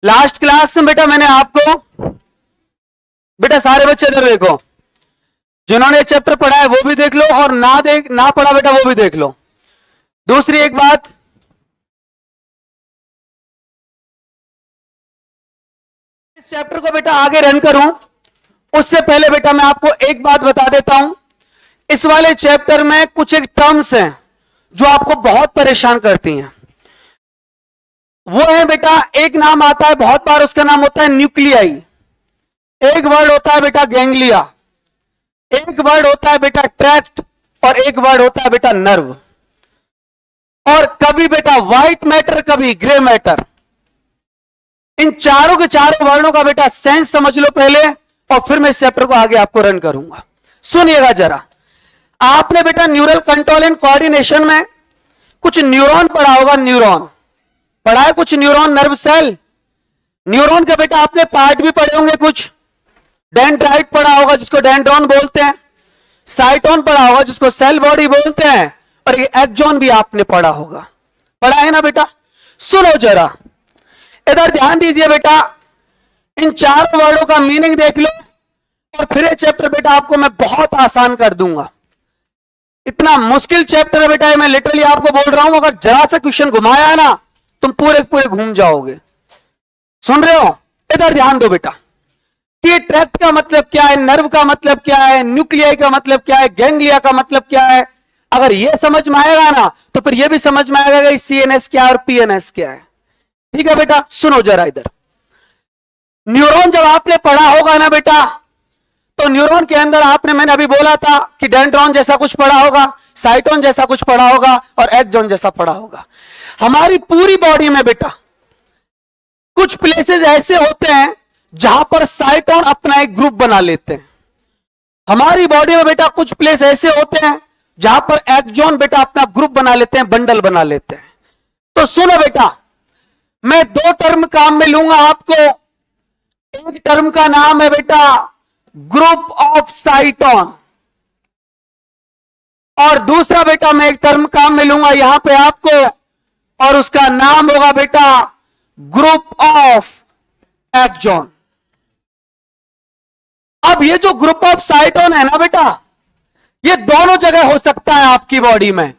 Last class में बेटा मैंने आपको, बेटा सारे बच्चे इधर देखो, जिन्होंने चैप्टर पढ़ा है वो भी देख लो और ना पढ़ा बेटा वो भी देख लो। दूसरी एक बात, इस चैप्टर को बेटा आगे रन करूं उससे पहले बेटा मैं आपको एक बात बता देता हूं। इस वाले चैप्टर में कुछ एक टर्म्स हैं जो आपको बहुत परेशान करती हैं। वो है बेटा, एक नाम आता है बहुत बार, उसका नाम होता है न्यूक्लियाई। एक वर्ड होता है बेटा गैंग्लिया, एक वर्ड होता है बेटा ट्रैक्ट, और एक वर्ड होता है बेटा नर्व। और कभी बेटा व्हाइट मैटर, कभी ग्रे मैटर। इन चारों के चारों वर्णों का बेटा सेंस समझ लो पहले, और फिर मैं इस चैप्टर को आगे आपको रन करूंगा। सुनिएगा जरा, आपने बेटा न्यूरल कंट्रोल एंड कोऑर्डिनेशन में कुछ न्यूरॉन पढ़ा होगा। न्यूरॉन पढ़ा है कुछ, न्यूरॉन नर्व सेल। न्यूरॉन का बेटा आपने पार्ट भी पढ़े होंगे कुछ। डेंड्राइट पढ़ा होगा जिसको डेंड्रॉन बोलते हैं, साइटोन पढ़ा होगा जिसको सेल बॉडी बोलते हैं, और ये एक्सॉन भी आपने पढ़ा होगा। पढ़ा है ना बेटा? सुनो जरा, इधर ध्यान दीजिए बेटा, इन चार वर्डों का मीनिंग देख लो, और फिर ये चैप्टर बेटा आपको मैं बहुत आसान कर दूंगा। इतना मुश्किल चैप्टर है बेटा, मैं लिटरली आपको बोल रहा हूं, अगर जरा सा क्वेश्चन घुमाया है ना तुम पूरे पूरे घूम जाओगे। सुन रहे हो? इधर ध्यान दो बेटा कि ये ट्रैक्ट का मतलब क्या है, नर्व का मतलब क्या है, न्यूक्लियाई का मतलब क्या है, गैंग्लिया का मतलब क्या है। अगर ये समझ में आएगा ना तो फिर ये भी समझ में आएगा कि सीएनएस क्या है और पीएनएस क्या है। ठीक है बेटा? सुनो जरा इधर, न्यूरॉन जब आपने पढ़ा होगा ना बेटा, तो न्यूरॉन के अंदर आपने, मैंने अभी बोला था कि डेंड्रॉन जैसा कुछ पढ़ा होगा, साइटोन जैसा कुछ पढ़ा होगा, और एक्सॉन जैसा पढ़ा होगा। हमारी पूरी बॉडी में बेटा कुछ प्लेसेस ऐसे होते हैं जहां पर साइटोन अपना एक ग्रुप बना लेते हैं। हमारी बॉडी में बेटा कुछ प्लेस ऐसे होते हैं जहां पर एक्सॉन बेटा अपना ग्रुप बना लेते हैं, बंडल बना लेते हैं। तो सुनो बेटा, मैं दो टर्म काम में लूंगा आपको। एक टर्म का नाम है बेटा ग्रुप ऑफ साइटोन, और दूसरा बेटा मैं एक टर्म काम में लूंगा यहां पे आपको, और उसका नाम होगा बेटा ग्रुप ऑफ एक्सॉन। अब ये जो ग्रुप ऑफ साइटोन है ना बेटा, ये दोनों जगह हो सकता है आपकी बॉडी में।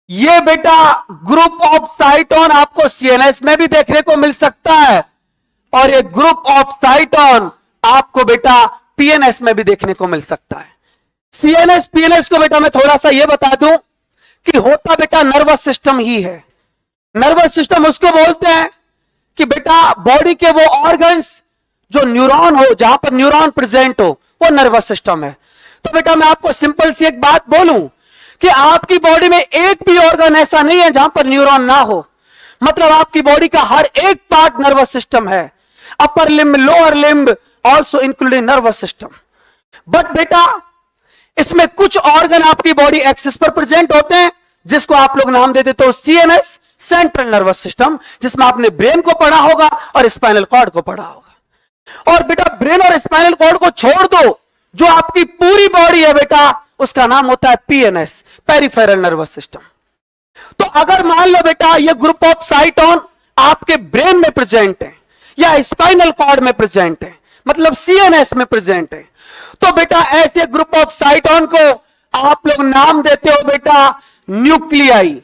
ये बेटा ग्रुप ऑफ साइटोन आपको सीएनएस में भी देखने को मिल सकता है, और ये ग्रुप ऑफ साइटोन आपको बेटा पीएनएस में भी देखने को मिल सकता है। सीएनएस पीएनएस को बेटा मैं थोड़ा सा ये बता दूं कि होता बेटा नर्वस सिस्टम ही है। नर्वस सिस्टम उसको बोलते हैं कि बेटा बॉडी के वो ऑर्गन्स जो न्यूरॉन हो, जहां पर न्यूरॉन प्रेजेंट हो, वो नर्वस सिस्टम है। तो बेटा मैं आपको सिंपल सी एक बात बोलूं कि आपकी बॉडी में एक भी ऑर्गन ऐसा नहीं है जहां पर न्यूरॉन ना हो। मतलब आपकी बॉडी का हर एक पार्ट नर्वस सिस्टम है, upper limb, lower limb, also including nervous system. But बेटा इसमें कुछ ऑर्गन आपकी बॉडी एक्सिस पर प्रेजेंट होते हैं, जिसको आप लोग नाम दे देते हो सीएनएस, सेंट्रल नर्वस सिस्टम, जिसमें आपने ब्रेन को पढ़ा होगा और स्पाइनल कॉर्ड को पढ़ा होगा। और बेटा ब्रेन और स्पाइनल कॉर्ड को छोड़ दो, जो आपकी पूरी बॉडी है बेटा, उसका नाम होता है पीएनएस, पेरिफेरल नर्वस सिस्टम। तो अगर मान लो बेटा ये ग्रुप ऑफ साइटोन आपके ब्रेन में प्रेजेंट है या स्पाइनल कॉर्ड में प्रेजेंट है, मतलब सीएनएस में प्रेजेंट है, तो बेटा ऐसे ग्रुप ऑफ साइटोन को आप लोग नाम देते हो बेटा न्यूक्लियाई।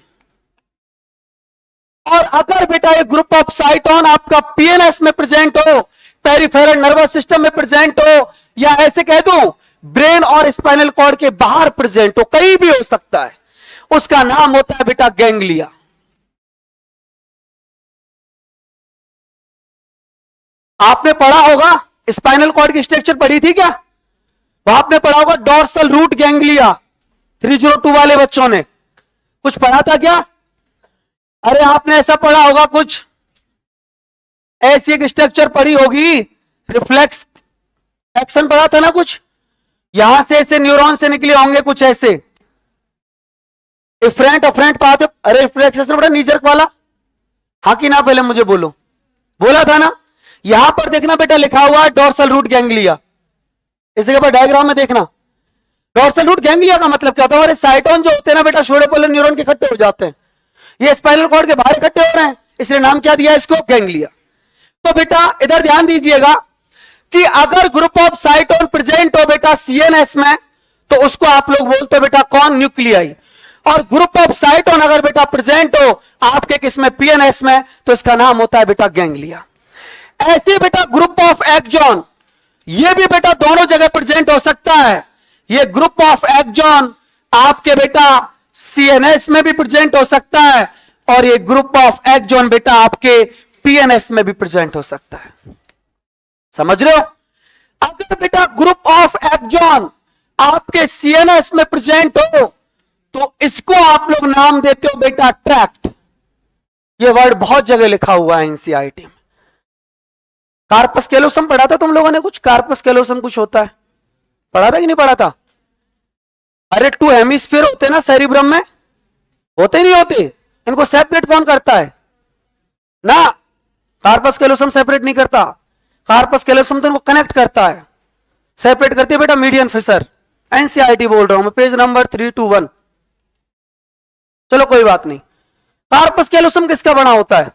और अगर बेटा ये ग्रुप ऑफ साइटोन आपका पीएनएस में प्रेजेंट हो, पेरिफेरल नर्वस सिस्टम में प्रेजेंट हो, या ऐसे कह दूं ब्रेन और स्पाइनल कॉर्ड के बाहर प्रेजेंट हो, कहीं भी हो सकता है, उसका नाम होता है बेटा गैंग्लिया। आपने पढ़ा होगा स्पाइनल कॉर्ड की स्ट्रक्चर पढ़ी थी क्या? वो आपने पढ़ा होगा डॉर्सल रूट गैंग्लिया। 302 वाले बच्चों ने कुछ पढ़ा था क्या? अरे आपने ऐसा पढ़ा होगा, कुछ ऐसी एक स्ट्रक्चर पढ़ी होगी, रिफ्लेक्स एक्शन पढ़ा था ना कुछ, यहां से ऐसे न्यूरॉन से निकले होंगे कुछ ऐसे, इफ्रेंट अफ्रेंट पढ़ा थे। अरे रिफ्लेक्सेशन पढ़ा नीजर्क वाला? हाँ कि ना? पहले मुझे बोलो, बोला था ना? यहां पर देखना बेटा लिखा हुआ है डॉर्सल रूट गैंग्लिया, इस जगह पर डायग्राम में देखना। डॉर्सल रूट गैंग्लिया का मतलब क्या होता है? हमारे साइटोन जो होते हैं ना बेटा, शोलेपोलर न्यूरॉन के इकट्ठे हो जाते हैं, ये स्पाइनल कॉर्ड के बाहर इकट्ठे हो रहे हैं, इसलिए नाम क्या दिया इसको? गैंग्लिया। तो बेटा इधर ध्यान दीजिएगा कि अगर ग्रुप ऑफ साइटोन प्रेजेंट हो बेटा सीएनएस में तो उसको आप लोग बोलते हो बेटा कौन, न्यूक्लियाई। और ग्रुप ऑफ साइटोन अगर बेटा प्रेजेंट हो आपके किसमें, पीएनएस में, तो इसका नाम होता है बेटा गैंग्लिया। ऐसे बेटा ग्रुप ऑफ एक्सॉन, ये भी बेटा दोनों जगह प्रेजेंट हो सकता है। ये ग्रुप ऑफ एक्सॉन आपके बेटा सीएनएस में भी प्रेजेंट हो सकता है और ये ग्रुप ऑफ एक्सॉन बेटा आपके पीएनएस में भी प्रेजेंट हो सकता है। समझ रहे हो? अगर बेटा ग्रुप ऑफ एक्सॉन आपके सीएनएस में प्रेजेंट हो तो इसको आप लोग नाम देते हो बेटा ट्रैक्ट। ये वर्ड बहुत जगह लिखा हुआ है एनसीईआरटी में। कार्पस कैलोसम पढ़ा था तुम लोगों ने कुछ? कार्पस कैलोसम कुछ होता है, पढ़ा था कि नहीं पढ़ा था? अरे 2 हेमिस्फीयर होते ना सेरिब्रम में, होते नहीं होते? इनको सेपरेट कौन करता है ना? कार्पस कैलोसम सेपरेट नहीं करता। कार्पस कैलोसम तो इनको कनेक्ट करता है, सेपरेट करती है बेटा मीडियन फिशर। एनसीईआरटी बोल रहा हूं मैं, पेज नंबर 321। चलो कोई बात नहीं। कार्पस कैलोसम किसका बना होता है?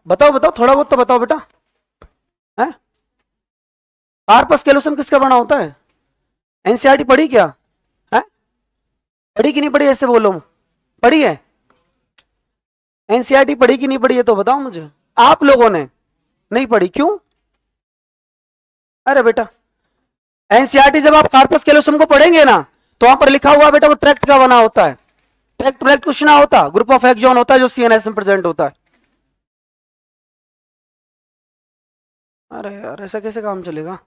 बताओ बताओ, थोड़ा बहुत तो बताओ बेटा। है कार्पस कैलोसम किसका बना होता है? एनसीईआरटी पढ़ी क्या? है पढ़ी कि नहीं पढ़ी? ऐसे बोलो, पढ़ी है? एनसीईआरटी पढ़ी कि नहीं पढ़ी है तो बताओ मुझे। आप लोगों ने नहीं पढ़ी, क्यों? अरे बेटा एनसीईआरटी जब आप कार्पस कैलोसम को पढ़ेंगे ना तो वहां पर लिखा हुआ बेटा वो ट्रैक्ट का बना होता है। ट्रैक्ट कुछ ना होता, ग्रुप ऑफ एक्सॉन होता है जो सीएनएस में प्रेजेंट होता है। अरे यार ऐसा कैसे काम चलेगा?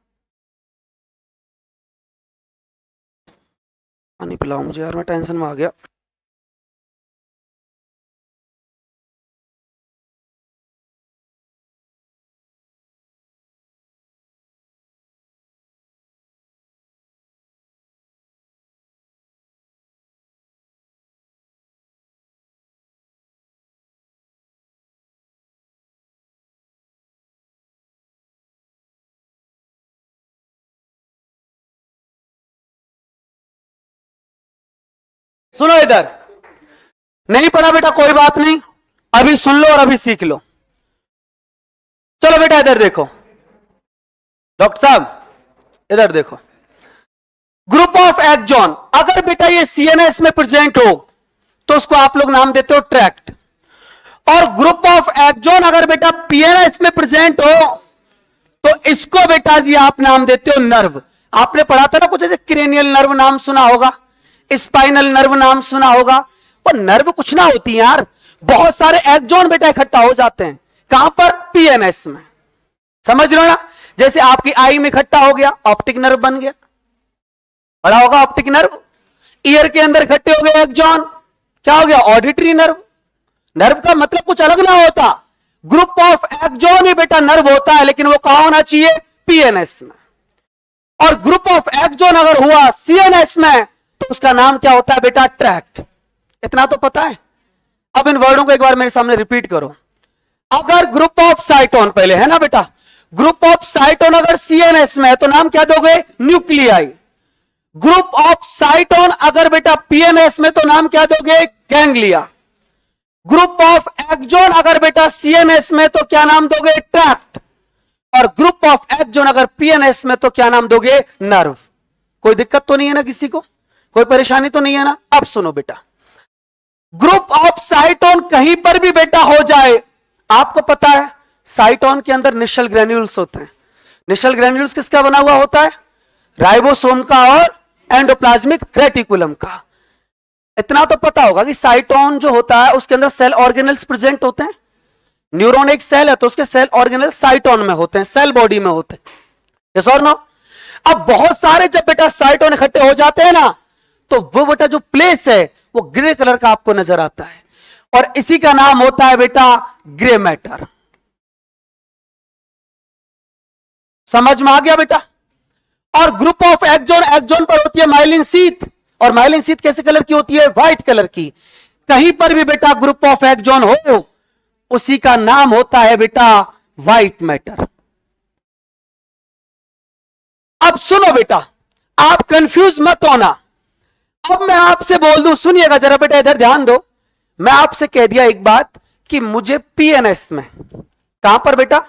पानी पिलाओ मुझे यार, मैं टेंशन में आ गया। सुनो इधर, नहीं पढ़ा बेटा कोई बात नहीं, अभी सुन लो और अभी सीख लो। चलो बेटा इधर देखो, डॉक्टर साहब इधर देखो। ग्रुप ऑफ एक्सॉन अगर बेटा ये सीएनएस में प्रेजेंट हो तो उसको आप लोग नाम देते हो ट्रैक्ट। और ग्रुप ऑफ एक्सॉन अगर बेटा पीएनएस में प्रेजेंट हो तो इसको बेटा जी आप नाम देते हो नर्व। आपने पढ़ा था ना कुछ ऐसे, क्रेनियल नर्व नाम सुना होगा, स्पाइनल नर्व नाम सुना होगा। और नर्व कुछ ना होती है यार, बहुत सारे एक्सॉन बेटा इकट्ठा हो जाते हैं। कहां पर? पीएनएस में। समझ लो ना, जैसे आपकी आई में इकट्ठा हो गया, ऑप्टिक नर्व बन गया, पढ़ा होगा ऑप्टिक नर्व। ईयर के अंदर इकट्ठे हो गए एक्सॉन, क्या हो गया? Auditory nerve. नर्व का मतलब कुछ अलग ना होता, ग्रुप ऑफ एक्सॉन ही बेटा नर्व होता है, लेकिन वो कहां होना चाहिए? पीएनएस में। और ग्रुप ऑफ एक्सॉन अगर हुआ सीएनएस में तो उसका नाम क्या होता है बेटा? ट्रैक्ट। इतना तो पता है। अब इन वर्डों को एक बार मेरे सामने रिपीट करो। अगर ग्रुप ऑफ साइटोन, पहले है ना बेटा, ग्रुप ऑफ साइटोन अगर सीएनएस में है तो नाम क्या दोगे? न्यूक्लियाई। ग्रुप ऑफ साइटोन अगर बेटा पीएनएस में तो नाम क्या दोगे? गैंग्लिया। ग्रुप ऑफ एक्सॉन अगर बेटा सीएनएस में तो क्या नाम दोगे? ट्रैक्ट। और ग्रुप ऑफ एक्सॉन अगर पीएनएस में तो क्या नाम दोगे? नर्व। कोई दिक्कत तो नहीं है ना किसी को? कोई परेशानी तो नहीं है ना? अब सुनो बेटा, ग्रुप ऑफ साइटोन कहीं पर भी बेटा हो जाए, आपको पता है साइटोन के अंदर निशल ग्रेन्यूल्स होते हैं। निशल ग्रेन्यूल्स किसका बना हुआ होता है? राइबोसोम का और एंडोप्लाज्मिक रेटिकुलम का। इतना तो पता होगा कि साइटोन जो होता है उसके अंदर सेल ऑर्गेनल्स प्रेजेंट होते हैं। न्यूरॉन एक सेल है तो उसके सेल ऑर्गेनल्स साइटोन में होते हैं, सेल बॉडी में होते हैं। यस और नो? अब बहुत सारे जब बेटा साइटोन इकट्ठे हो जाते हैं ना तो वो बेटा जो प्लेस है वो ग्रे कलर का आपको नजर आता है और इसी का नाम होता है बेटा ग्रे मैटर। समझ में आ गया बेटा? और ग्रुप ऑफ एक्सॉन, एक्सॉन पर होती है माइलिन शीथ, और माइलिन शीथ कैसे कलर की होती है? व्हाइट कलर की। कहीं पर भी बेटा ग्रुप ऑफ एक्सॉन हो उसी का नाम होता है बेटा व्हाइट मैटर। अब सुनो बेटा, आप कंफ्यूज मत होना। अब मैं आपसे बोल दूं, सुनिएगा जरा बेटा, इधर ध्यान दो। मैं आपसे कह दिया एक बात कि मुझे पीएनएस में, कहां पर बेटा,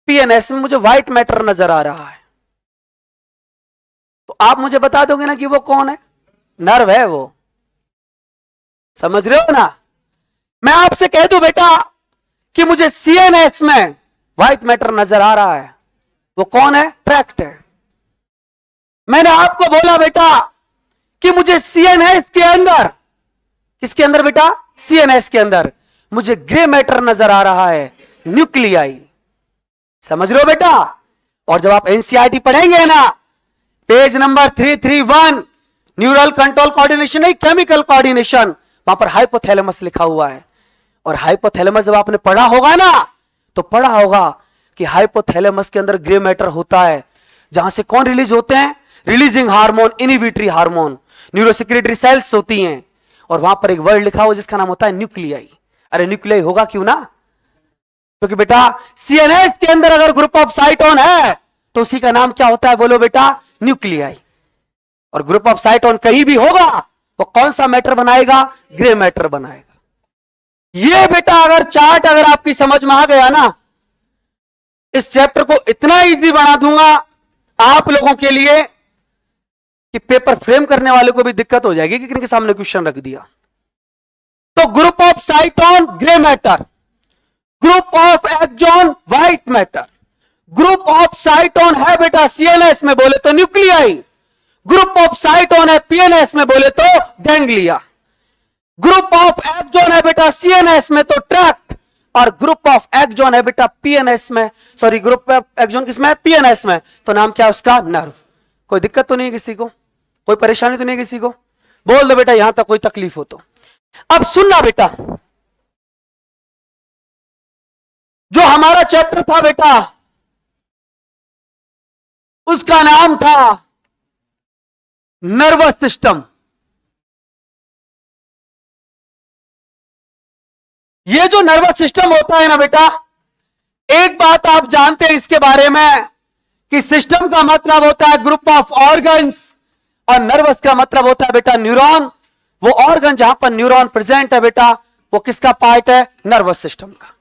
पीएनएस में मुझे व्हाइट मैटर नजर आ रहा है, तो आप मुझे बता दोगे ना कि वो कौन है? नर्व है वो। समझ रहे हो ना? मैं आपसे कह दूं बेटा कि मुझे सीएनएस में व्हाइट मैटर नजर आ रहा है, वो कौन है? ट्रैक्ट है। मैंने आपको बोला बेटा कि मुझे सीएनएस के अंदर, किसके अंदर बेटा? सीएनएस के अंदर मुझे ग्रे मैटर नजर आ रहा है, न्यूक्लियाई। समझ रहे हो बेटा? और जब आप एनसीईआरटी पढ़ेंगे ना, page number 331, neural control coordination नहीं, केमिकल कोऑर्डिनेशन, वहां पर हाइपोथैलेमस लिखा हुआ है। और हाइपोथैलेमस जब आपने पढ़ा होगा ना, तो पढ़ा होगा कि हाइपोथैलेमस के अंदर ग्रे मैटर होता है, जहां से कौन रिलीज होते हैं? Releasing hormone, inhibitory hormone, neurosecretory cells होती हैं। और वहां पर एक वर्ड लिखा हुआ जिसका नाम होता है न्यूक्लियाई। अरे न्यूक्लियाई होगा क्यों ना? क्योंकि बेटा सीएनएस के अंदर अगर ग्रुप ऑफ साइटोन है तो उसी का नाम क्या होता है? बोलो बेटा, न्यूक्लियाई। और ग्रुप ऑफ साइटोन कहीं भी होगा, वो कौन सा मैटर बनाएगा? ग्रे मैटर बनाएगा। ये बेटा अगर चार्ट अगर आपकी समझ में आ गया ना, इस चैप्टर को इतना इजी बना दूंगा आप लोगों के लिए कि पेपर फ्रेम करने वाले को भी दिक्कत हो जाएगी कि किनके सामने क्वेश्चन रख दिया। तो group of cyton grey matter, group of axon white matter, group of cyton है बेटा सीएनएस में बोले तो न्यूक्लियाई, ग्रुप ऑफ साइटोन है पीएनएस में बोले तो गैंग्लिया, ग्रुप ऑफ एक्सॉन है बेटा सीएनएस में तो ट्रैक्ट, और ग्रुप ऑफ एक्सॉन है बेटा पीएनएस में, सॉरी ग्रुप ऑफ एक्सॉन किसमें? पीएनएस में, तो नाम क्या है उसका? नर्व। कोई दिक्कत तो नहीं है किसी को? कोई परेशानी तो नहीं है किसी को? बोल दो बेटा यहां तक कोई तकलीफ हो तो। अब सुनना बेटा, जो हमारा चैप्टर था बेटा उसका नाम था नर्वस सिस्टम। ये जो नर्वस सिस्टम होता है ना बेटा, एक बात आप जानते हैं इसके बारे में कि सिस्टम का मतलब होता है ग्रुप ऑफ ऑर्गन्स और नर्वस का मतलब होता है बेटा न्यूरॉन। वो ऑर्गन जहां पर न्यूरॉन प्रेजेंट है बेटा, वो किसका पार्ट है? नर्वस सिस्टम का।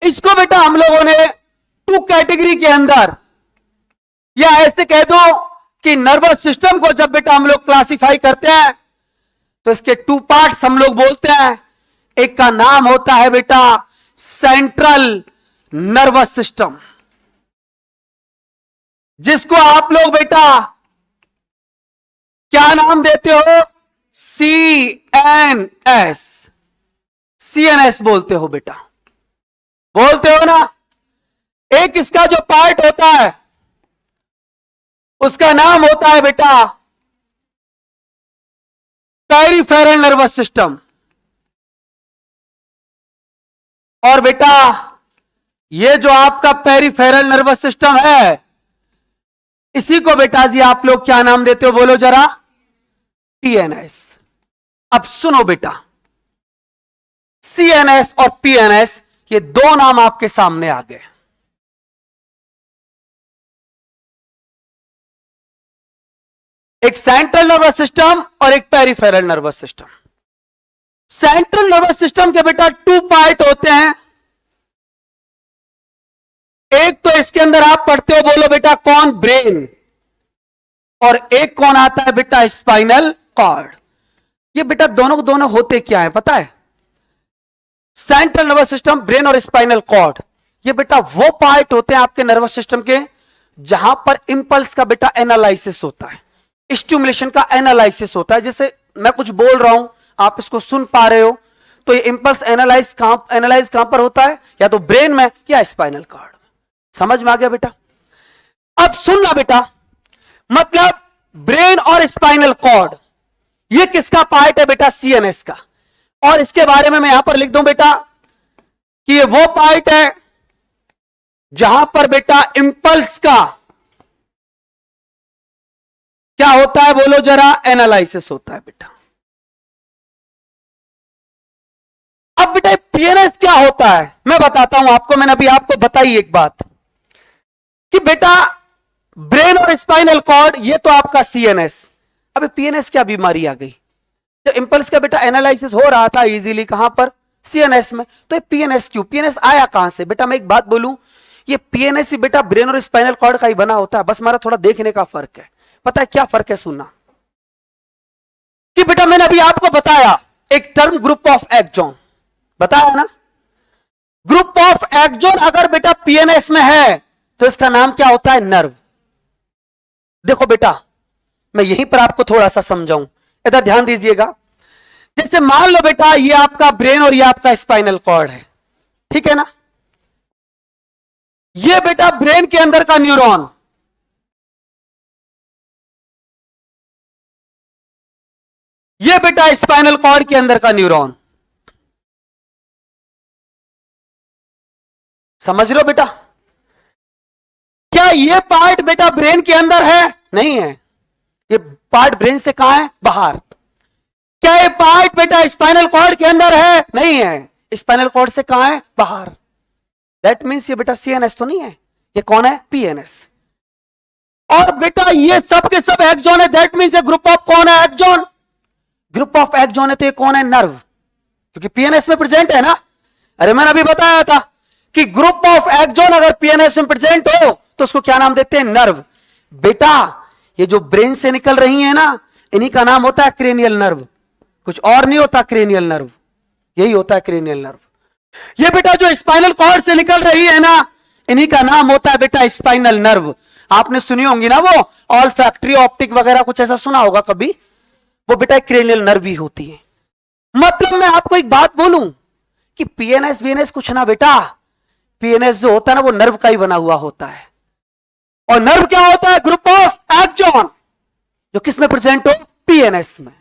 इसको बेटा हम लोगों ने टू कैटेगरी के अंदर, या ऐसे कह दो कि नर्वस सिस्टम को जब बेटा हम लोग क्लासिफाई करते हैं तो इसके टू पार्ट्स हम लोग बोलते हैं। एक का नाम होता है बेटा सेंट्रल नर्वस सिस्टम, जिसको आप लोग बेटा क्या नाम देते हो? सीएनएस, सीएनएस बोलते हो बेटा, बोलते हो ना। एक इसका जो पार्ट होता है उसका नाम होता है बेटा पेरिफेरल नर्वस सिस्टम। और बेटा ये जो आपका पेरिफेरल नर्वस सिस्टम है, इसी को बेटा जी आप लोग क्या नाम देते हो? बोलो जरा। पीएनएस। अब सुनो बेटा, सीएनएस और पीएनएस ये दो नाम आपके सामने आ गए। एक सेंट्रल नर्वस सिस्टम और एक peripheral nervous system. Central nervous system के बेटा टू पार्ट होते हैं। एक तो इसके अंदर आप पढ़ते हो, बोलो बेटा कौन? ब्रेन। और एक कौन आता है बेटा? Spinal cord. ये बेटा दोनों दोनों होते क्या है पता है? सेंट्रल नर्वस सिस्टम, ब्रेन और स्पाइनल कॉर्ड, ये बेटा वो पार्ट होते हैं आपके नर्वस सिस्टम के जहां पर इंपल्स का बेटा एनालिसिस होता है, स्टिमुलेशन का एनालिसिस होता है। जैसे मैं कुछ बोल रहा हूं, आप इसको सुन पा रहे हो, तो ये इंपल्स एनालाइज कहां पर होता है? या तो ब्रेन में या स्पाइनल कॉर्ड में। समझ में आ गया बेटा? अब सुनना बेटा, मतलब ब्रेन और स्पाइनल कॉर्ड ये किसका पार्ट है बेटा? सीएनएस का। और इसके बारे में मैं यहां पर लिख दूं बेटा कि ये वो पार्ट है जहां पर बेटा इंपल्स का क्या होता है? बोलो जरा। एनालिसिस होता है बेटा। अब बेटा पीएनएस क्या होता है मैं बताता हूं आपको। मैंने अभी आपको बताई एक बात कि बेटा ब्रेन और स्पाइनल कॉर्ड ये तो आपका सीएनएस। अब पीएनएस क्या बीमारी आ गई? जब इंपल्स का बेटा एनालिसिस हो रहा था इजीली, कहां पर? सीएनएस में। तो ये पीएनएस क्यों, पीएनएस आया कहां से? बेटा मैं एक बात बोलूं, ये पीएनएस ही बेटा ब्रेन और स्पाइनल कॉर्ड का ही बना होता है, बस हमारा थोड़ा देखने का फर्क है। पता है क्या फर्क है? सुनना कि बेटा मैंने अभी आपको बताया एक टर्म ग्रुप ऑफ एक्सॉन, बताया ना, ग्रुप ऑफ एक्सॉन अगर बेटा पीएनएस में है तो इसका नाम क्या होता है? नर्व। देखो बेटा मैं यहीं पर आपको थोड़ा सा समझाऊं, इधर ध्यान दीजिएगा। जैसे मान लो बेटा ये आपका ब्रेन और ये आपका स्पाइनल कॉर्ड है, ठीक है ना, ये बेटा ब्रेन के अंदर का न्यूरॉन, ये बेटा स्पाइनल कॉर्ड के अंदर का न्यूरॉन। समझ लो बेटा, क्या ये पार्ट बेटा ब्रेन के अंदर है? नहीं है, ये पार्ट ब्रेन से कहां है? बाहर। क्या ये पार्ट बेटा स्पाइनल कॉर्ड के अंदर है? नहीं है, स्पाइनल कॉर्ड से कहां है? बाहर। दैट मीन्स ये बेटा सीएनएस तो नहीं है, ये कौन है? पीएनएस। और बेटा ये सब के सब एक्सॉन है, दैट मीन्स ये ग्रुप ऑफ कौन है? एक्सॉन। ग्रुप ऑफ एक्सॉन है तो ये कौन है? नर्व, क्योंकि पीएनएस में प्रेजेंट है ना। अरे मैंने अभी बताया था कि ग्रुप ऑफ एक्सॉन अगर पीएनएस में प्रेजेंट हो तो उसको क्या नाम देते हैं? नर्व। बेटा ये जो ब्रेन से निकल रही है ना, इन्हीं का नाम होता है क्रेनियल नर्व, कुछ और नहीं होता। क्रेनियल नर्व यही होता है, क्रेनियल नर्व। ये बेटा जो स्पाइनल कॉर्ड से निकल रही है ना, इन्हीं का नाम होता है बेटा स्पाइनल नर्व। आपने सुनी होंगी ना वो ऑल फैक्ट्री ऑप्टिक वगैरह, कुछ ऐसा सुना होगा कभी, वो बेटा क्रेनियल नर्व ही होती है। मतलब मैं आपको एक बात बोलूं कि पीएनएस वीएनएस कुछ ना बेटा, पीएनएस जो होता है ना वो नर्व का ही बना हुआ होता है। और नर्व क्या होता है? ग्रुप ऑफ एक्सॉन, जो किस में प्रेजेंट हो? पीएनएस में।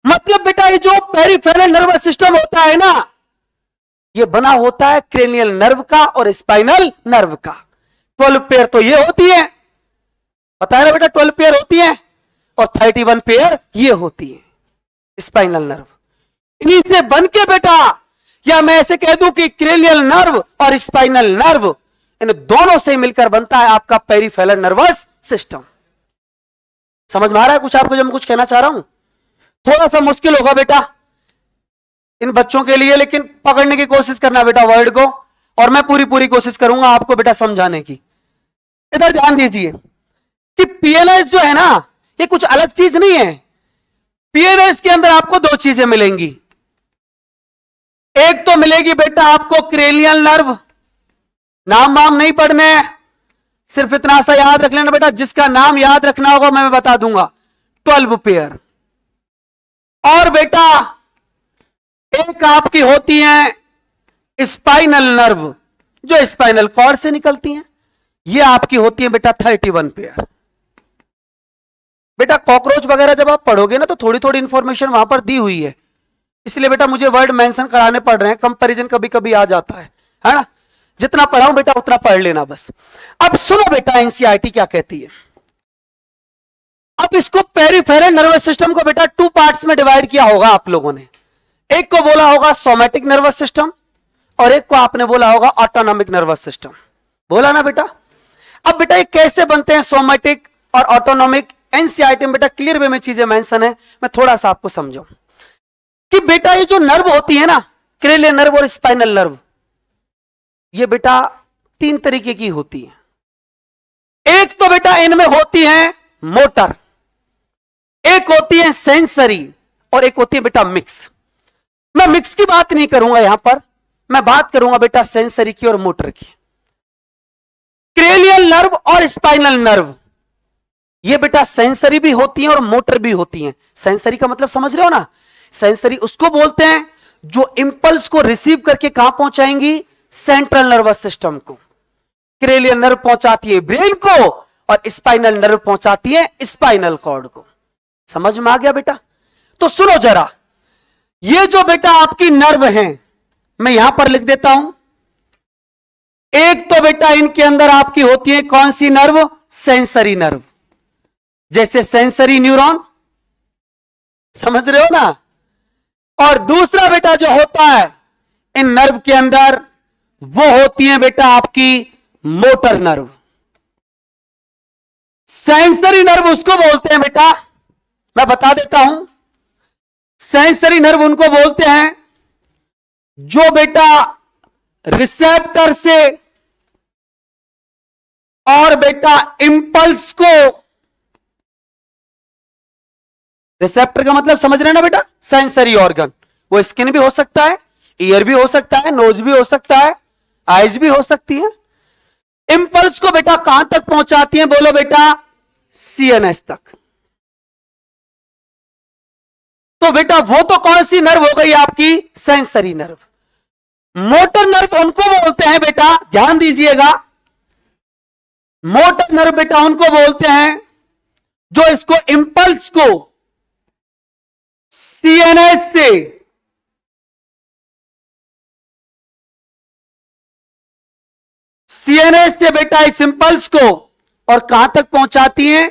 मतलब बेटा ये जो पेरिफेरल नर्वस सिस्टम होता है ना, ये बना होता है क्रेनियल नर्व का और स्पाइनल नर्व का। 12 पेयर तो ये होती है, पता है ना बेटा, 12 पेयर होती है, और 31 पेयर ये होती है स्पाइनल नर्व। इन्हीं से बन के बेटा, या मैं ऐसे कह दूं कि क्रेनियल नर्व और स्पाइनल नर्व, इन दोनों से मिलकर बनता है आपका पेरिफेरल नर्वस सिस्टम। समझ में आ रहा है कुछ आपको जब मैं कुछ कहना चाह रहा हूं? थोड़ा सा मुश्किल होगा बेटा इन बच्चों के लिए, लेकिन पकड़ने की कोशिश करना बेटा वर्ड को, और मैं पूरी कोशिश करूंगा आपको बेटा समझाने की। इधर ध्यान दीजिए कि पीएनएस जो है ना, ये कुछ अलग चीज नहीं है। पीएनएस के अंदर आपको दो चीजें मिलेंगी। एक तो मिलेगी बेटा आपको क्रेनियल नर्व, नाम वाम नहीं पढ़ने, सिर्फ इतना सा याद रख लेना बेटा, जिसका नाम याद रखना होगा मैं बता दूंगा, 12 पेयर। और बेटा एक आपकी होती है स्पाइनल नर्व, जो स्पाइनल कॉर्ड से निकलती हैं, ये आपकी होती है बेटा 31 पेयर। बेटा कॉकरोच वगैरह जब आप पढ़ोगे ना तो थोड़ी थोड़ी इंफॉर्मेशन वहां पर दी हुई है, इसलिए बेटा मुझे वर्ड मेंशन कराने पड़ रहे हैं, कंपैरिजन कभी कभी आ जाता है ना। जितना पढ़ाऊं बेटा उतना पढ़ लेना बस। अब सुनो बेटा एनसीईआरटी क्या कहती है। अब इसको पेरिफेरल नर्वस सिस्टम को बेटा 2 पार्ट्स में डिवाइड किया होगा आप लोगों ने। एक को बोला होगा सोमैटिक नर्वस सिस्टम, और एक को आपने बोला होगा ऑटोनॉमिक नर्वस सिस्टम। बोला ना बेटा? अब बेटा ये कैसे बनते हैं सोमैटिक और ऑटोनॉमिक, एनसीईआरटी में बेटा क्लियर वे में चीजें मेंशन है, मैं थोड़ा सा आपको समझाऊं कि बेटा ये जो नर्व होती है ना, क्रेनियल नर्व और स्पाइनल नर्व, ये बेटा 3 तरीके की होती है। एक तो बेटा इनमें होती है मोटर, एक होती है सेंसरी, और एक होती है बेटा मिक्स। मैं मिक्स की बात नहीं करूंगा यहां पर, मैं बात करूंगा बेटा सेंसरी की और मोटर की। क्रेनियल नर्व और स्पाइनल नर्व ये बेटा सेंसरी भी होती हैं और मोटर भी होती हैं। सेंसरी का मतलब समझ रहे हो ना? सेंसरी उसको बोलते हैं जो इंपल्स को रिसीव करके कहां पहुंचाएंगी? सेंट्रल नर्वस सिस्टम को। क्रेनियल नर्व पहुंचाती है ब्रेन को, और स्पाइनल नर्व पहुंचाती है स्पाइनल कॉर्ड को। समझ में आ गया बेटा? तो सुनो जरा, ये जो बेटा आपकी नर्व है, मैं यहां पर लिख देता हूं। एक तो बेटा इनके अंदर आपकी होती है कौन सी नर्व? सेंसरी नर्व, जैसे सेंसरी न्यूरॉन, समझ रहे हो ना? और दूसरा बेटा जो होता है इन नर्व के अंदर, वो होती है बेटा आपकी मोटर नर्व। सेंसरी नर्व उसको बोलते हैं बेटा, मैं बता देता हूं, सेंसरी नर्व उनको बोलते हैं जो बेटा रिसेप्टर से और बेटा इंपल्स को, रिसेप्टर का मतलब समझ रहे हैं ना बेटा, सेंसरी ऑर्गन, वो स्किन भी हो सकता है, ईयर भी हो सकता है, नोज भी हो सकता है, आईज भी हो सकती है। इंपल्स को बेटा कहां तक पहुंचाती है, बोलो बेटा सीएनएस तक। तो बेटा वो तो कौन सी नर्व हो गई आपकी, सेंसरी नर्व। मोटर नर्व उनको बोलते हैं बेटा, ध्यान दीजिएगा, मोटर नर्व बेटा उनको बोलते हैं जो इसको इंपल्स को सीएनएस से बेटा इस इंपल्स को और कहां तक पहुंचाती हैं,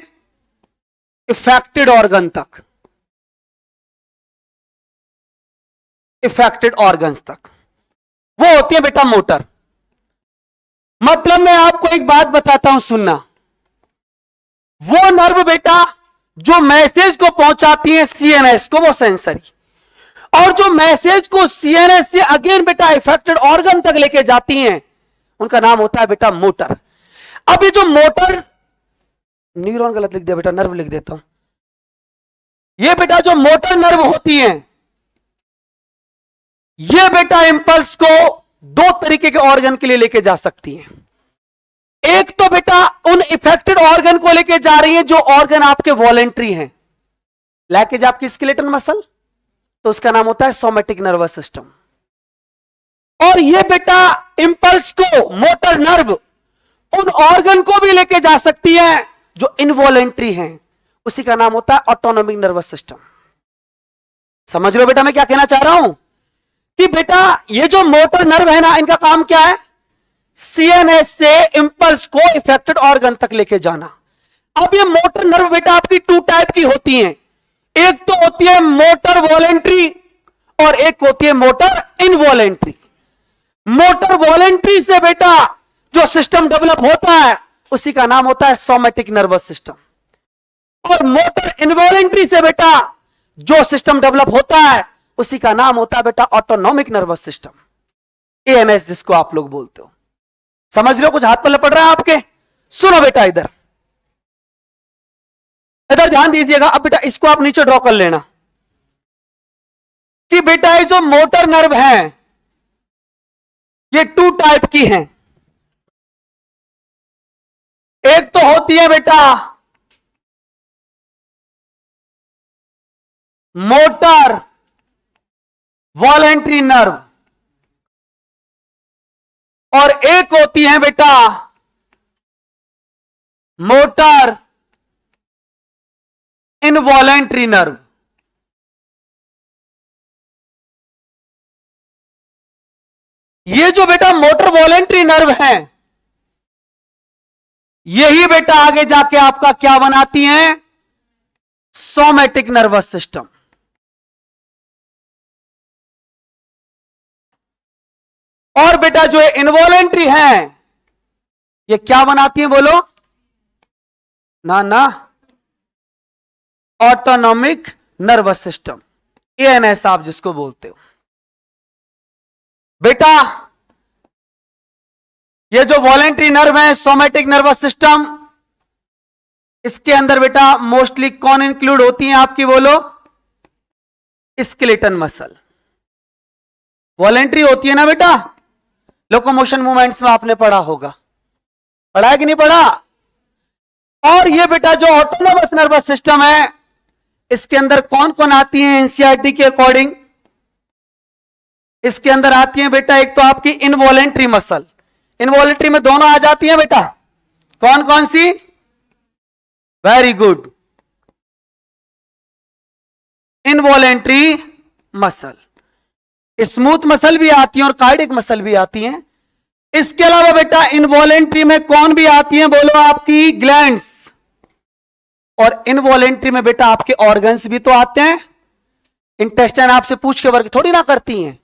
इफेक्टेड ऑर्गन तक, इफेक्टेड ऑर्गन्स तक, वो होती है बेटा मोटर। मतलब मैं आपको एक बात बताता हूं, सुनना, वो नर्व बेटा जो मैसेज को पहुंचाती है सीएनएस को, वो सेंसरी, और जो मैसेज को सीएनएस से अगेन बेटा इफेक्टेड ऑर्गन तक लेके जाती हैं, उनका नाम होता है बेटा मोटर। अब ये जो मोटर, न्यूरॉन गलत लिख दिया बेटा, नर्व लिख देता हूं, ये बेटा जो मोटर नर्व होती हैं, ये बेटा इंपल्स को दो तरीके के ऑर्गन के लिए लेके जा सकती हैं। एक तो बेटा उन इफेक्टेड ऑर्गन को लेके जा रही है जो ऑर्गन आपके वॉलेंट्री हैं, लाइक आपकी स्केलेटल मसल, तो उसका नाम होता है सोमैटिक नर्वस सिस्टम। और ये बेटा इंपल्स को मोटर नर्व उन ऑर्गन को भी लेके जा सकती है जो इनवॉलेंट्री हैं, उसी का नाम होता है ऑटोनॉमिक नर्वस सिस्टम। समझ लो बेटा मैं क्या कहना चाह रहा हूं, कि बेटा ये जो मोटर नर्व है ना, इनका काम क्या है, सीएनएस से इंपल्स को इफेक्टेड ऑर्गन तक लेके जाना। अब ये मोटर नर्व बेटा आपकी टू टाइप की होती हैं, एक तो होती है मोटर वॉलेंट्री और एक होती है मोटर इनवॉलेंट्री। मोटर वॉलेंट्री से बेटा जो सिस्टम डेवलप होता है उसी का नाम होता है सोमैटिक नर्वस सिस्टम, और मोटर इनवॉलेंट्री से बेटा जो सिस्टम डेवलप होता है उसी का नाम होता है बेटा ऑटोनॉमिक नर्वस सिस्टम, एएनएस जिसको आप लोग बोलते हो। समझ लो, कुछ हाथ पर लपट रहा है आपके, सुनो बेटा इधर इधर ध्यान दीजिएगा। अब बेटा इसको आप नीचे ड्रॉ कर लेना कि बेटा ये जो मोटर नर्व है ये टू टाइप की हैं, एक तो होती है बेटा मोटर वॉलेंट्री नर्व और एक होती है बेटा मोटर इनवॉलेंट्री नर्व। ये जो बेटा मोटर वॉलेंट्री नर्व है, यही बेटा आगे जाके आपका क्या बनाती हैं, सोमैटिक नर्वस सिस्टम। और बेटा जो इनवॉलेंट्री है ये क्या बनाती है, बोलो ना ना, ऑटोनॉमिक नर्वस सिस्टम, एएनएस आप जिसको बोलते हो। बेटा ये जो वॉलेंट्री नर्व है सोमैटिक नर्वस सिस्टम, इसके अंदर बेटा मोस्टली कौन इंक्लूड होती है आपकी, बोलो स्केलेटन मसल। वॉलेंट्री होती है ना बेटा, लोकोमोशन मूवमेंट्स में आपने पढ़ा होगा, पढ़ा है कि नहीं पढ़ा। और ये बेटा जो ऑटोनॉमस नर्वस सिस्टम है, इसके अंदर कौन कौन आती है एनसीईआरटी के अकॉर्डिंग, इसके अंदर आती है बेटा एक तो आपकी इनवॉलेंट्री मसल, इनवॉलेंट्री में दोनों आ जाती है बेटा, कौन कौन सी, very good, involuntary muscle, smooth muscle भी आती है और कार्डिक मसल भी आती हैं। इसके अलावा बेटा इनवॉलेंट्री में कौन भी आती है, बोलो आपकी ग्लैंड्स, और इनवॉलेंट्री में बेटा आपके ऑर्गन्स भी तो आते हैं। इंटेस्टाइन आपसे पूछ के वर्क थोड़ी ना करती हैं,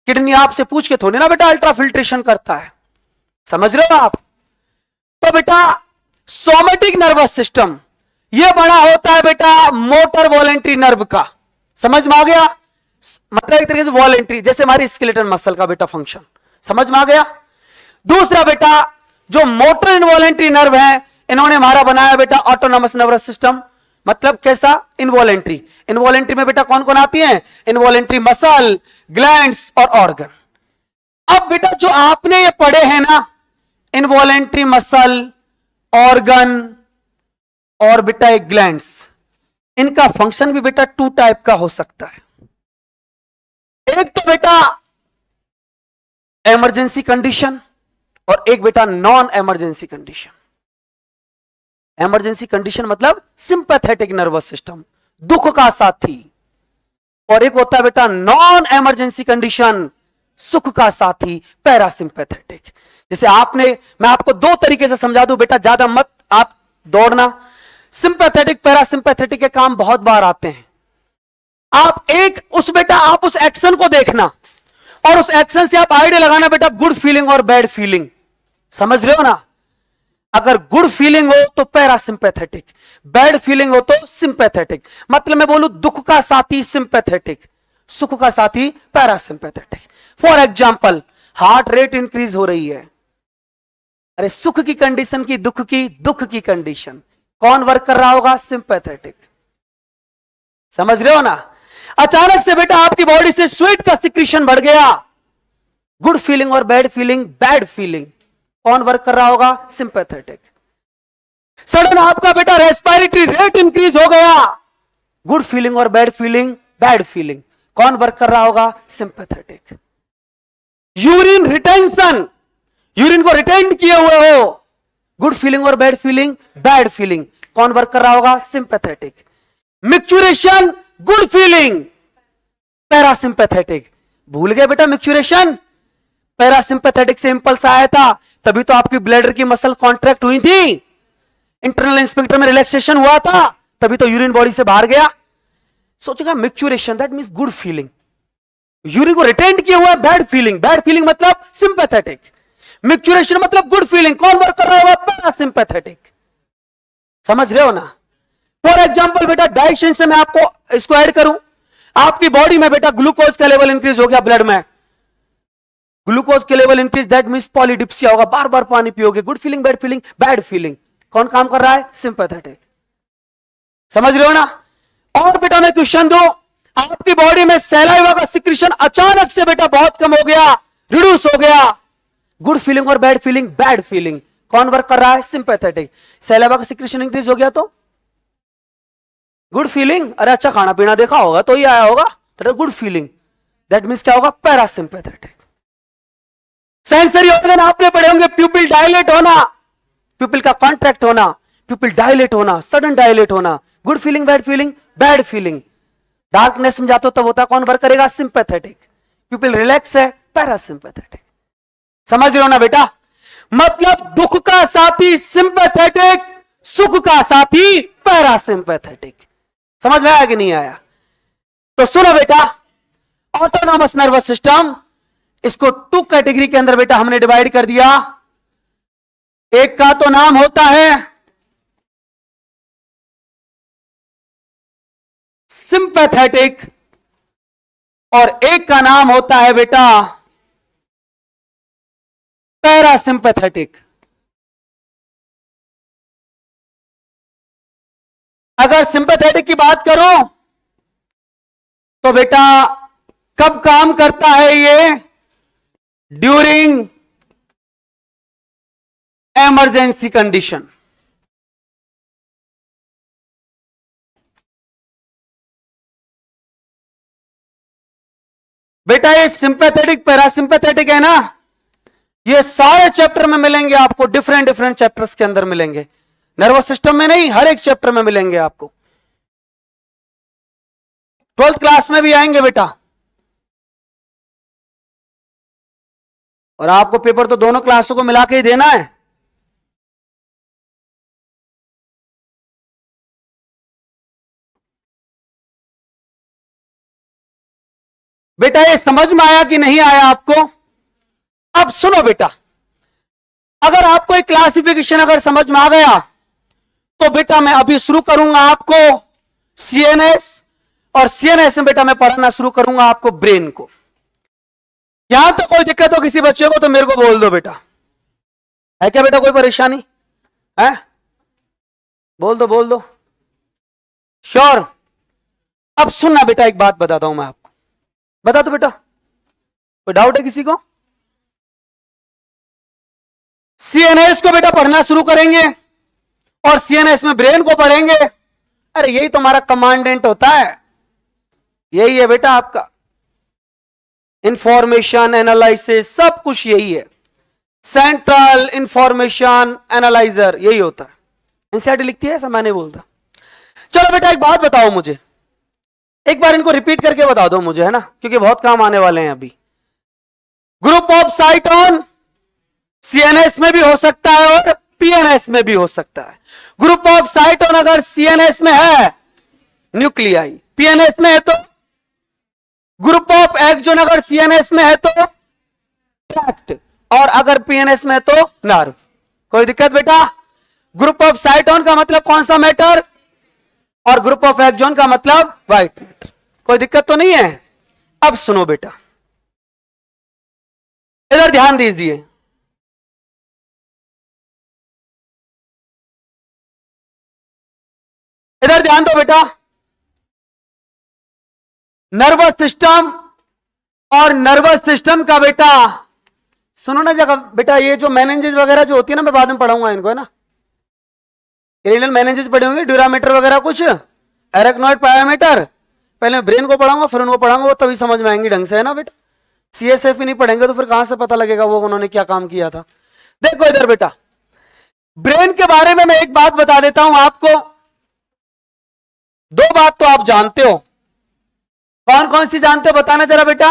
किडनी आपसे पूछ के थोड़ी ना बेटा अल्ट्राफिल्ट्रेशन करता है, समझ रहे हो आप। तो बेटा सोमैटिक नर्वस सिस्टम ये बड़ा होता है बेटा मोटर वॉलेंट्री नर्व का, समझ में आ गया। मतलब एक तरीके से वॉलेंट्री, जैसे हमारी स्केलेटन मसल का बेटा फंक्शन, समझ में आ गया। दूसरा बेटा जो मोटर इनवॉलेंट्री नर्व है, इन्होंने हमारा बनाया बेटा ऑटोनॉमस नर्वस सिस्टम। मतलब कैसा? इनवॉलेंट्री। इनवॉलेंट्री में बेटा कौन कौन आती है? इनवॉलेंट्री मसल, ग्लैंड्स और ऑर्गन। अब बेटा जो आपने ये पढ़े हैं ना, इनवॉलेंट्री मसल, ऑर्गन और बेटा एक ग्लैंड्स, इनका फंक्शन भी बेटा 2 टाइप का हो सकता है। एक तो बेटा इमरजेंसी कंडीशन और एक बेटा non emergency condition. Emergency condition मतलब सिंपैथेटिक नर्वस सिस्टम, दुख का साथी, और एक होता है बेटा नॉन इमरजेंसी कंडीशन, सुख का साथी, पैरासिंपैथेटिक। जैसे मैं आपको 2 तरीके से समझा दूं बेटा, ज्यादा मत आप दौड़ना। सिंपैथेटिक पैरासिंपैथेटिक के काम बहुत बार आते हैं। आप उस एक्शन को देखना और उस एक्शन से आप आइडिया लगाना बेटा, गुड फीलिंग और बैड फीलिंग। समझ रहे हो ना? अगर गुड फीलिंग हो तो पैरासिंपैथेटिक, बैड फीलिंग हो तो सिंपैथेटिक। मतलब मैं बोलूं दुख का साथी सिंपैथेटिक, सुख का साथी parasympathetic. For example, heart rate increase हो रही है, अरे सुख की कंडीशन की दुख की कंडीशन, कौन वर्क कर रहा होगा? सिंपैथेटिक। समझ रहे हो ना? अचानक से बेटा आपकी बॉडी से स्वेट का सिक्रीशन बढ़ गया, गुड फीलिंग और बैड फीलिंग, बैड फीलिंग, कौन वर्क कर रहा होगा? सिंपैथेटिक। सडन आपका बेटा रेस्पिरेटरी रेट इंक्रीज हो गया, गुड फीलिंग और बैड फीलिंग, बैड फीलिंग, कौन वर्क कर रहा होगा? सिंपैथेटिक। यूरिन रिटेंशन, यूरिन को रिटेन किए हुए हो, गुड फीलिंग और बैड फीलिंग, बैड फीलिंग, कौन वर्क कर रहा होगा? Sympathetic. Micturition, good feeling, parasympathetic. भूल गए बेटा मिक्चुरेशन? पैरासिंपैथेटिक से इंपल्स आया था, तभी तो आपकी ब्लैडर की मसल कॉन्ट्रैक्ट हुई थी, इंटरनल इंस्पेक्टर में रिलैक्सेशन हुआ था, तभी तो यूरिन बॉडी से बाहर गया। सोचेगा micturition that means good feeling, urine को रिटेन किया हुआ है, बैड फीलिंग, बैड फीलिंग मतलब सिंपैथेटिक, मिक्चुरेशन मतलब गुड फीलिंग, कौन वर्क कर रहा होगा? पैरासिंपैथेटिक। समझ रहे हो ना? फॉर एग्जाम्पल बेटा डाइजेशन से मैं आपको इसको ऐड करूं, आपकी बॉडी में बेटा ग्लूकोज का लेवल इंक्रीज हो गया, ब्लड में ग्लूकोज के level increase, that means polydipsia होगा, बार बार पानी पियोगे, good feeling, bad feeling, bad feeling, कौन काम कर रहा है? सिंपैथेटिक। समझ रहे हो ना? और बेटा मैं क्वेश्चन दो, आपकी बॉडी में सैलाइवा का सिक्रीशन अचानक से बेटा बहुत कम हो गया, रिड्यूस हो गया, गुड फीलिंग और बैड फीलिंग, बैड फीलिंग, कौन वर्क कर रहा है? सिंपैथेटिक। सैलाइवा का सिक्रीशन इंक्रीज हो गया तो गुड फीलिंग, अरे अच्छा खाना पीना देखा होगा तो ही आया होगा, तो गुड फीलिंग, दैट मींस क्या होगा? पैरासिंपैथेटिक। सेंसरी ऑर्गन आपने पढ़े होंगे, प्यूपिल डायलेट होना, प्यूपिल का कॉन्ट्रैक्ट होना, प्यूपिल डायलेट होना, सडन डायलेट होना, good feeling, bad feeling, bad feeling. Darkness में जाते हो तब होता, कौन वर्क करेगा? सिंपैथेटिक। प्यूपिल रिलैक्स है, पैरासिंपैथेटिक। समझ रहे हो ना बेटा? मतलब दुख का साथी सिंपैथेटिक, सुख का साथी पैरासिंपैथेटिक। समझ में आया कि नहीं आया? तो सुनो बेटा, ऑटोनॉमस नर्वस सिस्टम, इसको 2 कैटेगरी के अंदर बेटा हमने डिवाइड कर दिया। एक का तो नाम होता है सिंपैथेटिक और एक का नाम होता है बेटा पैरासिंपैथेटिक। अगर सिंपैथेटिक की बात करो तो बेटा कब काम करता है ये? During emergency condition. बेटा ये सिंपैथेटिक पैरासिंपैथेटिक है ना, ये सारे चैप्टर में मिलेंगे आपको, डिफरेंट डिफरेंट चैप्टर्स के अंदर मिलेंगे, नर्वस सिस्टम में नहीं, हर एक चैप्टर में मिलेंगे आपको। 12th क्लास में भी आएंगे बेटा, और आपको पेपर तो दोनों क्लासों को मिला के ही देना है। बेटा ये समझ में आया कि नहीं आया आपको? अब सुनो बेटा, अगर आपको एक क्लासिफिकेशन अगर समझ में आ गया तो बेटा मैं अभी शुरू करूंगा आपको सीएनएस और सीएनएस में बेटा मैं पढ़ाना शुरू करूंगा आपको ब्रेन को। यहां तो कोई दिक्कत हो किसी बच्चे को तो मेरे को बोल दो बेटा, है क्या बेटा कोई परेशानी है? बोल दो बोल दो, श्योर। अब सुनना बेटा, एक बात बताता हूं मैं आपको, बता दो बेटा, कोई डाउट है किसी को? सीएनएस को बेटा पढ़ना शुरू करेंगे और सीएनएस में ब्रेन को पढ़ेंगे। अरे यही तो हमारा कमांडेंट होता है, यही है बेटा आपका इंफॉर्मेशन एनालिसिस, सब कुछ यही है, सेंट्रल इंफॉर्मेशन एनालाइजर यही होता है। एनसीईआरटी लिखती है ऐसा, मैं नहीं बोलता। चलो बेटा एक बात बताओ मुझे, एक बार इनको रिपीट करके बता दो मुझे, है ना, क्योंकि बहुत काम आने वाले हैं अभी। Group of site on CNS में भी हो सकता है और पीएनएस में भी हो सकता है। ग्रुप ऑफ साइट ऑन अगर सीएनएस में है न्यूक्लियाई, पीएनएस में है तो ग्रुप ऑफ एक्सोन, अगर सीएनएस में है तो ट्रैक्ट, और अगर पीएनएस में है तो नर्व। कोई दिक्कत बेटा? ग्रुप ऑफ साइटोन का मतलब कौन सा मैटर और ग्रुप ऑफ एक्सोन का मतलब व्हाइट मैटर। कोई दिक्कत तो नहीं है? अब सुनो बेटा, इधर ध्यान दीजिए। इधर ध्यान दो बेटा, नर्वस सिस्टम और नर्वस सिस्टम का बेटा सुनो ना जगह बेटा, ये जो मेनिंजेस वगैरह जो होती है ना, मैं बाद में पढ़ाऊंगा इनको, है ना। क्रेनियल मेनिंजेस पढ़े होंगे, ड्यूरामीटर वगैरह कुछ, एरेक्नॉइड पायोमीटर, पहले मैं ब्रेन को पढ़ाऊंगा फिर उनको पढ़ाऊंगा, वो तभी समझ में आएंगी ढंग से, है ना बेटा। सीएसएफ ही नहीं पढ़ेंगे तो फिर कहां से पता लगेगा वो उन्होंने क्या काम किया था। देखो इधर बेटा, ब्रेन के बारे में मैं एक बात बता देता हूं आपको, दो बात तो आप जानते हो। कौन कौन सी जानते हो बताना जरा बेटा?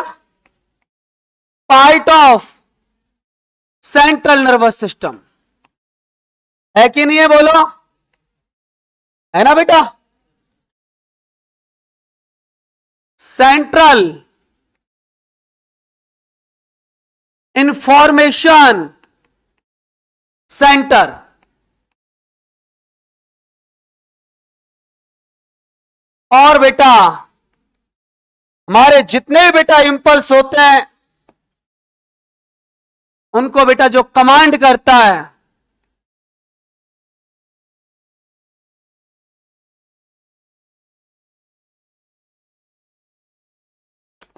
Part of central nervous system है कि नहीं है, बोलो, है ना बेटा? सेंट्रल इंफॉर्मेशन सेंटर, और बेटा हमारे जितने भी बेटा इंपल्स होते हैं उनको बेटा जो कमांड करता है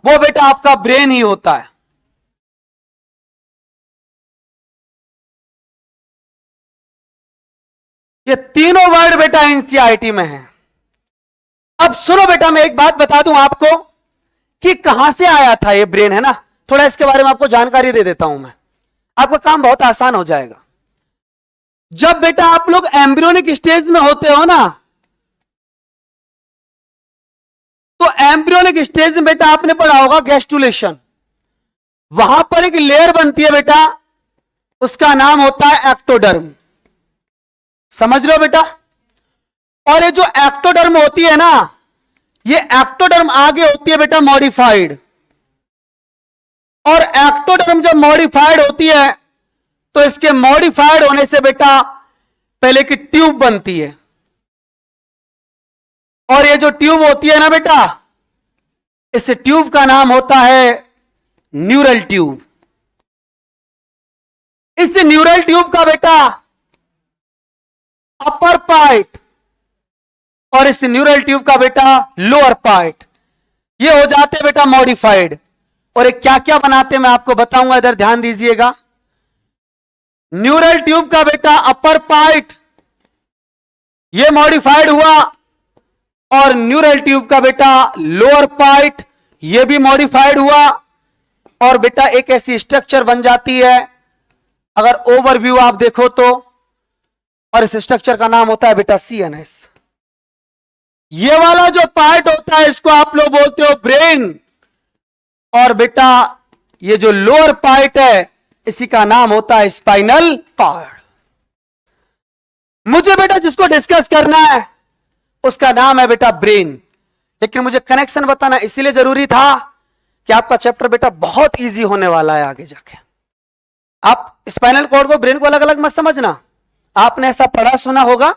वो बेटा आपका ब्रेन ही होता है। ये तीनों वर्ड बेटा एनसीईआरटी में है। अब सुनो बेटा, मैं एक बात बता दूं आपको कि कहां से आया था ये ब्रेन, है ना, थोड़ा इसके बारे में आपको जानकारी दे देता हूं मैं, आपका काम बहुत आसान हो जाएगा। जब बेटा आप लोग एम्ब्रियोनिक स्टेज में होते हो ना, तो एम्ब्रियोनिक स्टेज में बेटा आपने पढ़ा होगा गैस्ट्रुलेशन, वहां पर एक लेयर बनती है बेटा, उसका नाम होता है एक्टोडर्म, समझ लो बेटा। और ये जो एक्टोडर्म होती है ना, ये एक्टोडर्म आगे होती है बेटा मॉडिफाइड, और एक्टोडर्म जब मॉडिफाइड होती है तो इसके मॉडिफाइड होने से बेटा पहले की ट्यूब बनती है, और ये जो ट्यूब होती है ना बेटा, इस ट्यूब का नाम होता है न्यूरल ट्यूब। इस न्यूरल ट्यूब का बेटा अपर पार्ट और इस न्यूरल ट्यूब का बेटा लोअर पार्ट, ये हो जाते हैं बेटा मॉडिफाइड। और ये क्या क्या बनाते हैं मैं आपको बताऊंगा, इधर ध्यान दीजिएगा। न्यूरल ट्यूब का बेटा अपर पार्ट ये मॉडिफाइड हुआ, और न्यूरल ट्यूब का बेटा लोअर पार्ट ये भी मॉडिफाइड हुआ, और बेटा एक ऐसी स्ट्रक्चर बन जाती है, अगर ओवरव्यू आप देखो तो, और इस स्ट्रक्चर का नाम होता है बेटा सीएनएस। ये वाला जो पार्ट होता है इसको आप लोग बोलते हो ब्रेन, और बेटा ये जो लोअर पार्ट है इसी का नाम होता है स्पाइनल कॉर्ड। मुझे बेटा जिसको डिस्कस करना है उसका नाम है बेटा ब्रेन, लेकिन मुझे कनेक्शन बताना इसीलिए जरूरी था कि आपका चैप्टर बेटा बहुत इजी होने वाला है आगे जाके। आप स्पाइनल कॉर्ड को ब्रेन को अलग अलग मत समझना, आपने ऐसा पढ़ा सुना होगा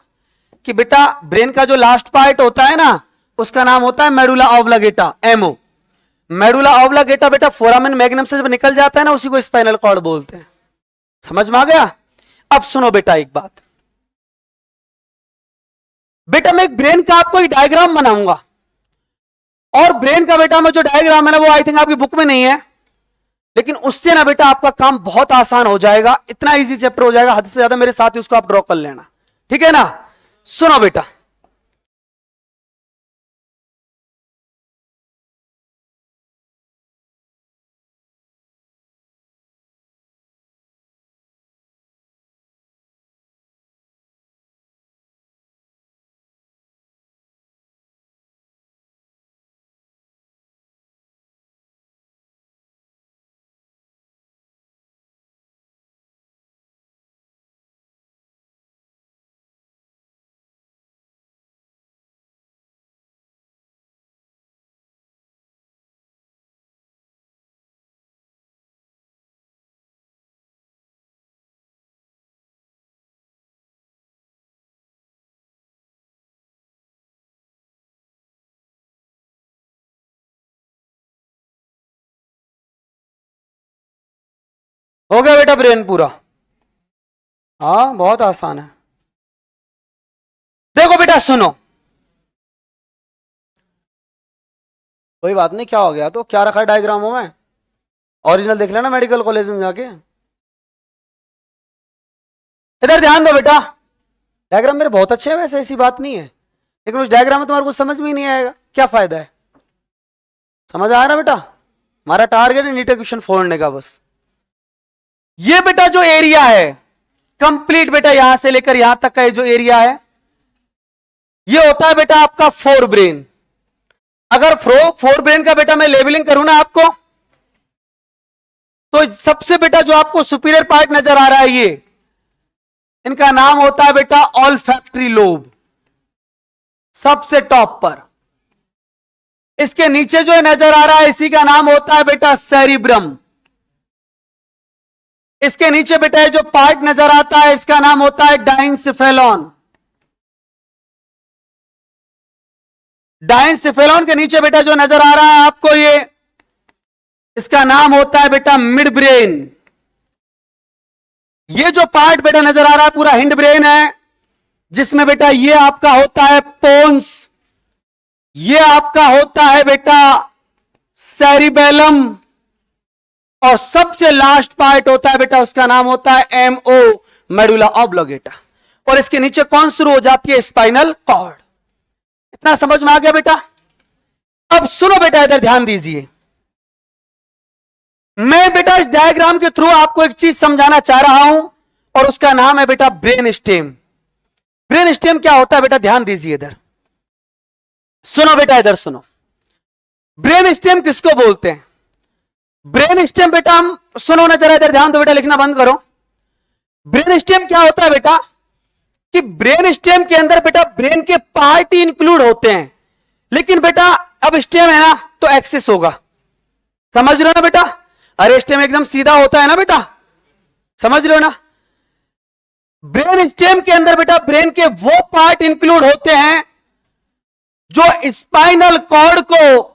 कि बेटा ब्रेन का जो लास्ट पार्ट होता है ना उसका नाम होता है मेडुला ऑब्लिगेटा, एमओ। मेडुला ऑब्लिगेटा बेटा फोरामेन मैग्नम से जब निकल जाता है ना, उसी को स्पाइनल कॉर्ड बोलते हैं। समझ में आ गया? अब सुनो बेटा एक बात, बेटा मैं एक ब्रेन का आपको एक डायग्राम बनाऊंगा, और ब्रेन का बेटा मैं जो डायग्राम है ना, वो आई थिंक आपकी बुक में नहीं है, लेकिन उससे ना बेटा आपका काम बहुत आसान हो जाएगा, इतना इजी चैप्टर हो जाएगा, हद से ज्यादा मेरे साथ ही उसको आप ड्रॉ कर लेना, ठीक है ना? सुनो बेटा, हो गया बेटा ब्रेन पूरा? हाँ बहुत आसान है। देखो बेटा सुनो, कोई बात नहीं, क्या हो गया तो क्या रखा है डायग्रामों में, ओरिजिनल देख लेना मेडिकल कॉलेज में जाके। इधर ध्यान दो बेटा, डायग्राम मेरे बहुत अच्छे हैं वैसे, ऐसी बात नहीं है, लेकिन उस डायग्राम में तुम्हारे को समझ में ही नहीं आएगा, क्या फायदा है? समझ आ रहा है बेटा? हमारा टारगेट है नीट क्वेश्चन फोड़ने का बस। ये बेटा जो एरिया है कंप्लीट बेटा, यहां से लेकर यहां तक का जो एरिया है, ये होता है बेटा आपका फोर ब्रेन। अगर फोर ब्रेन का बेटा मैं लेबलिंग करूं ना आपको, तो सबसे बेटा जो आपको सुपीरियर पार्ट नजर आ रहा है, ये इनका नाम होता है बेटा ऑल्फैक्टरी लोब, सबसे टॉप पर। इसके नीचे जो नजर आ रहा है, इसी का नाम होता है बेटा सेरिब्रम। इसके नीचे बेटा जो पार्ट नजर आता है, इसका नाम होता है डाइंसिफेलॉन। डाइंसिफेलॉन के नीचे बेटा जो नजर आ रहा है आपको, ये इसका नाम होता है बेटा मिड ब्रेन। ये जो पार्ट बेटा नजर आ रहा है पूरा हिंड ब्रेन है, जिसमें बेटा ये आपका होता है पोन्स, ये आपका होता है बेटा सेरिबेलम, और सबसे लास्ट पार्ट होता है बेटा, उसका नाम होता है एमओ, मेडुला ऑब्लिगेटा। और इसके नीचे कौन शुरू हो जाती है? Spinal cord. इतना समझ में आ गया बेटा? अब सुनो बेटा, इधर ध्यान दीजिए, मैं बेटा इस डायग्राम के थ्रू आपको एक चीज समझाना चाह रहा हूं, और उसका नाम है बेटा ब्रेन स्टेम। ब्रेन स्टेम क्या होता है बेटा? ध्यान दीजिए इधर, सुनो बेटा, इधर सुनो। ब्रेन स्टेम किसको बोलते हैं? ब्रेन स्टेम बेटा, हम सुनो ना जरा, इधर ध्यान दो बेटा, लिखना बंद करो। ब्रेन स्टेम क्या होता है बेटा? कि ब्रेन स्टेम के अंदर बेटा ब्रेन के पार्ट ही इंक्लूड होते हैं, लेकिन बेटा अब स्टेम है ना, तो एक्सिस होगा। समझ रहे हो ना बेटा? अरे स्टेम एकदम सीधा होता है ना बेटा, समझ रहे हो ना? ब्रेन स्टेम के अंदर बेटा ब्रेन के वो पार्ट इंक्लूड होते हैं जो स्पाइनल कॉर्ड को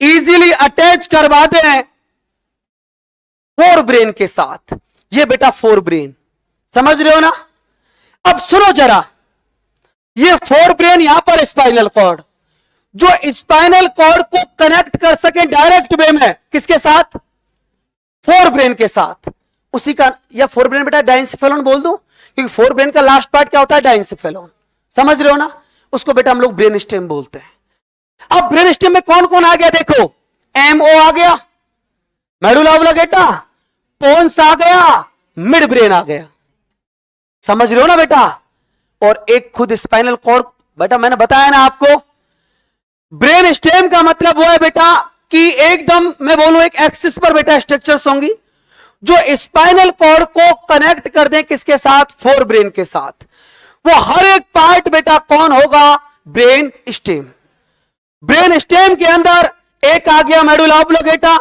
इजीली अटैच करवाते हैं फोर ब्रेन के साथ। ये बेटा फोर ब्रेन, समझ रहे हो ना? अब सुनो जरा, ये फोर ब्रेन यहां पर स्पाइनल कॉर्ड, जो स्पाइनल कॉर्ड को कनेक्ट कर सके डायरेक्ट वे में, किसके साथ? फोर ब्रेन के साथ। उसी का, या फोर ब्रेन बेटा डाइंसिफेलॉन बोल दूं, क्योंकि फोर ब्रेन का लास्ट पार्ट क्या होता है? डाइंसिफेलॉन। समझ रहे हो ना? उसको बेटा हम लोग ब्रेन स्टेम बोलते हैं। अब ब्रेन स्टेम में कौन कौन आ गया देखो, एमओ आ गया, मेडुला ऑब्लिगेटा, पोन्स आ गया, मिड ब्रेन आ गया। समझ रहे हो ना बेटा? और एक खुद स्पाइनल कॉर्ड, बेटा मैंने बताया ना आपको, ब्रेन स्टेम का मतलब वो है बेटा कि एकदम मैं बोलूं एक एक्सिस पर बेटा स्ट्रक्चर्स होंगी जो स्पाइनल कॉर्ड को कनेक्ट कर दें, किसके साथ? फोर ब्रेन के साथ। वो हर एक पार्ट बेटा कौन होगा? Brain stem. ब्रेन स्टेम के अंदर एक आ गया मेडुला ऑब्लिगेटा,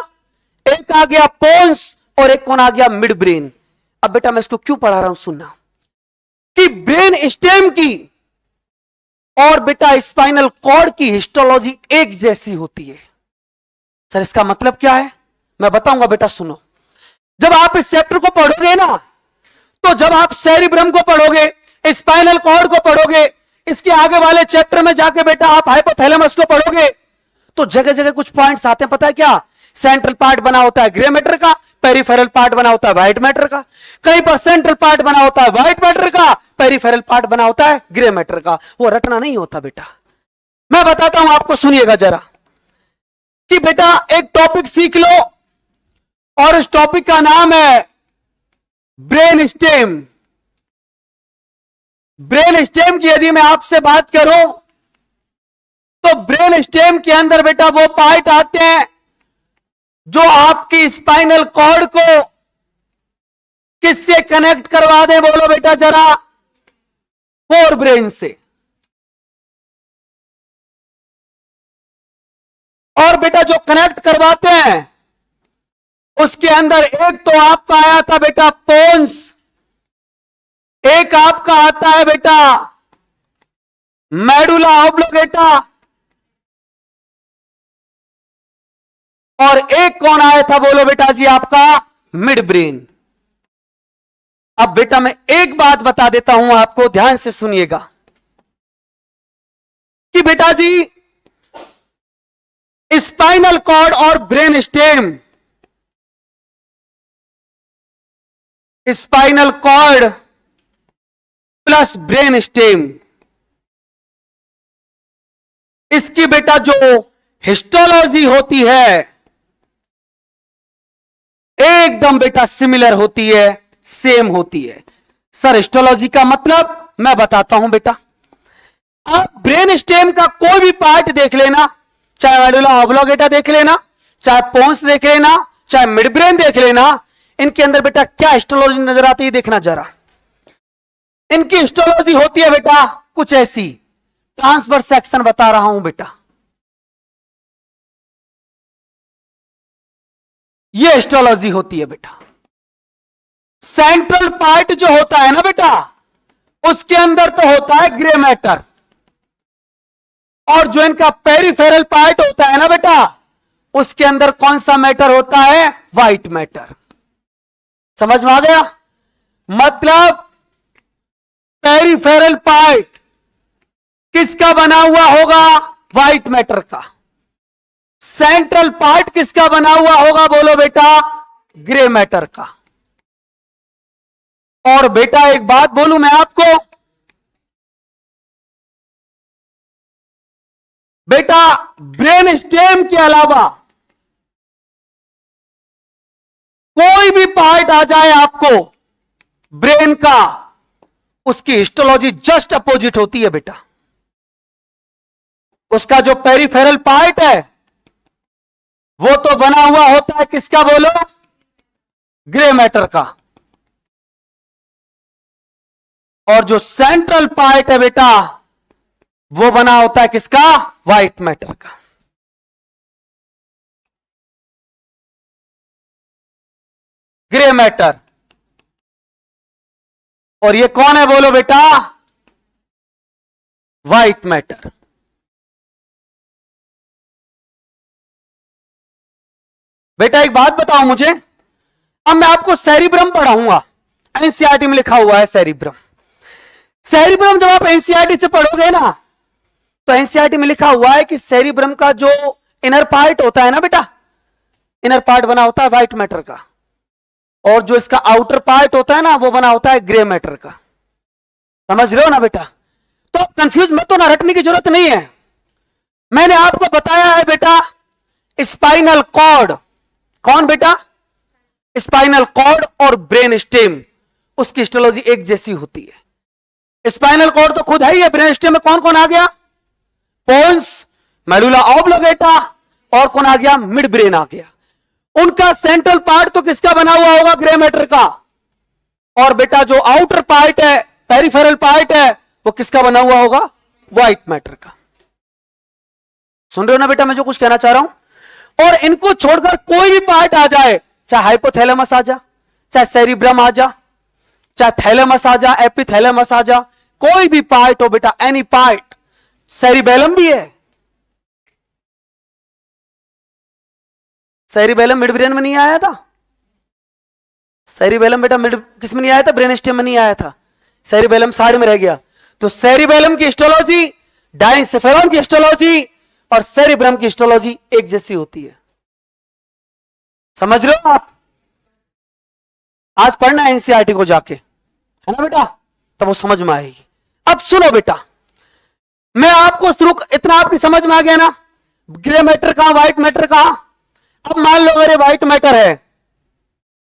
एक आ गया पोन्स, और एक कौन आ गया? Mid brain. अब बेटा मैं इसको क्यों पढ़ा रहा हूं, सुनना कि ब्रेन स्टेम की और बेटा स्पाइनल कॉर्ड की हिस्टोलॉजी एक जैसी होती है। सर इसका मतलब क्या है? मैं बताऊंगा बेटा, सुनो। जब आप इस चैप्टर को पढ़ोगे ना, तो जब आप सेरिब्रम को पढ़ोगे, स्पाइनल कॉर्ड को पढ़ोगे, इसके आगे वाले चैप्टर में जाके बेटा आप हाइपोथैलेमस को पढ़ोगे, तो जगह जगह कुछ पॉइंट्स आते हैं। पता है क्या? सेंट्रल पार्ट बना होता है ग्रे मैटर का, पेरिफेरल पार्ट बना होता है व्हाइट मैटर का। कहीं पर सेंट्रल पार्ट बना होता है व्हाइट मैटर का, पेरिफेरल पार्ट बना होता है ग्रे मैटर का। वो रटना नहीं होता बेटा। मैं बताता हूं आपको, सुनिएगा जरा, कि बेटा एक टॉपिक सीख लो और इस टॉपिक का नाम है ब्रेन स्टेम। ब्रेन स्टेम की यदि मैं आपसे बात करूं, तो ब्रेन स्टेम के अंदर बेटा वो पार्ट आते हैं जो आपकी स्पाइनल कॉर्ड को किससे कनेक्ट करवा दे, बोलो बेटा जरा? फोर ब्रेन से। और बेटा जो कनेक्ट करवाते हैं उसके अंदर एक तो आपका आया था बेटा पोन्स, एक आपका आता है बेटा मेडुला ऑब्लोंगेटा, और एक कौन आया था बोलो बेटा जी? आपका मिड ब्रेन। अब बेटा मैं एक बात बता देता हूं आपको, ध्यान से सुनिएगा कि बेटा जी स्पाइनल कॉर्ड और brain stem, spinal cord plus brain stem, इसकी बेटा जो हिस्टोलॉजी होती है एकदम बेटा सिमिलर होती है, सेम होती है। सर हिस्टोलॉजी का मतलब मैं बताता हूं बेटा। आप ब्रेन स्टेम का कोई भी पार्ट देख लेना, चाहे मेडुला ऑब्लोंगेटा देख लेना, चाहे पोन्स देख लेना, चाहे मिड ब्रेन देख लेना, इनके अंदर बेटा क्या हिस्टोलॉजी नजर आती है देखना जरा। इनकी हिस्टोलॉजी होती है बेटा कुछ ऐसी, ट्रांसवर्स सेक्शन बता रहा हूं बेटा। ये हिस्टोलॉजी होती है बेटा। सेंट्रल पार्ट जो होता है ना बेटा, उसके अंदर तो होता है ग्रे मैटर, और जो इनका पेरिफेरल पार्ट होता है ना बेटा, उसके अंदर कौन सा मैटर होता है? White matter. समझ में आ गया? मतलब पेरिफेरल पार्ट किसका बना हुआ होगा? व्हाइट मैटर का। सेंट्रल पार्ट किसका बना हुआ होगा बोलो बेटा? ग्रे मैटर का। और बेटा एक बात बोलूं मैं आपको, बेटा ब्रेन स्टेम के अलावा कोई भी पार्ट आ जाए आपको ब्रेन का, उसकी हिस्टोलॉजी जस्ट अपोजिट होती है बेटा। उसका जो पेरिफेरल पार्ट है वो तो बना हुआ होता है किसका बोलो? ग्रे मैटर का। और जो सेंट्रल पार्ट है बेटा वो बना होता है किसका? व्हाइट मैटर का। Grey matter. और ये कौन है बोलो बेटा? White matter. बेटा एक बात बताओ मुझे, अब मैं आपको सेरिब्रम पढ़ाऊंगा, एनसीईआरटी में लिखा हुआ है सेरिब्रम। सेरिब्रम जब आप एनसीईआरटी से पढ़ोगे ना, तो एनसीईआरटी में लिखा हुआ है कि सेरिब्रम का जो इनर पार्ट होता है ना बेटा, इनर पार्ट बना होता है व्हाइट मैटर का, और जो इसका आउटर पार्ट होता है ना वो बना होता है ग्रे मैटर का। समझ रहे हो ना बेटा? तो कंफ्यूज मत होना, रटने की जरूरत नहीं है। मैंने आपको बताया है बेटा स्पाइनल कॉर्ड, कौन बेटा? स्पाइनल कॉर्ड और ब्रेन स्टेम, उसकी हिस्टोलॉजी एक जैसी होती है। स्पाइनल कॉर्ड तो खुद है ही है, ब्रेन स्टेम में कौन कौन आ गया? पोन्स, मेडुला ऑब्लोंगेटा, और कौन आ गया? मिड ब्रेन आ गया। उनका सेंट्रल पार्ट तो किसका बना हुआ होगा? ग्रे मैटर का। और बेटा जो आउटर पार्ट है, पेरिफेरल पार्ट है, वो किसका बना हुआ होगा? व्हाइट मैटर का। सुन रहे हो ना बेटा मैं जो कुछ कहना चाह रहा हूं? और इनको छोड़कर कोई भी पार्ट आ जाए, चाहे हाइपोथैलेमस आ जा, चाहे सेरिब्रम आ जा, चाहे थैलेमस आ जा, एपिथैलेमस आ जा, कोई भी पार्ट हो बेटा, एनी पार्ट, सेरिबेलम भी है। सेरिबेलम मिड ब्रेन में नहीं आया था? सेरिबेलम बेटा मिड किस में नहीं आया था? ब्रेन स्टेम में नहीं आया था। सेरिबेलम साइड में रह गया। तो सेरिबेलम की हिस्टोलॉजी, डाइंसेफेलॉन की हिस्टोलॉजी और सेरिब्रम की हिस्टोलॉजी एक जैसी होती है। समझ रहे हो आप? आज पढ़ना एनसीईआरटी को जाके, है ना बेटा, तब वो समझ में आएगी। अब सुनो बेटा, मैं आपको शुरू, इतना आपकी समझ में आ गया ना, ग्रे मैटर कहां, व्हाइट मैटर कहां। अब मान लो अगर ये व्हाइट मैटर है,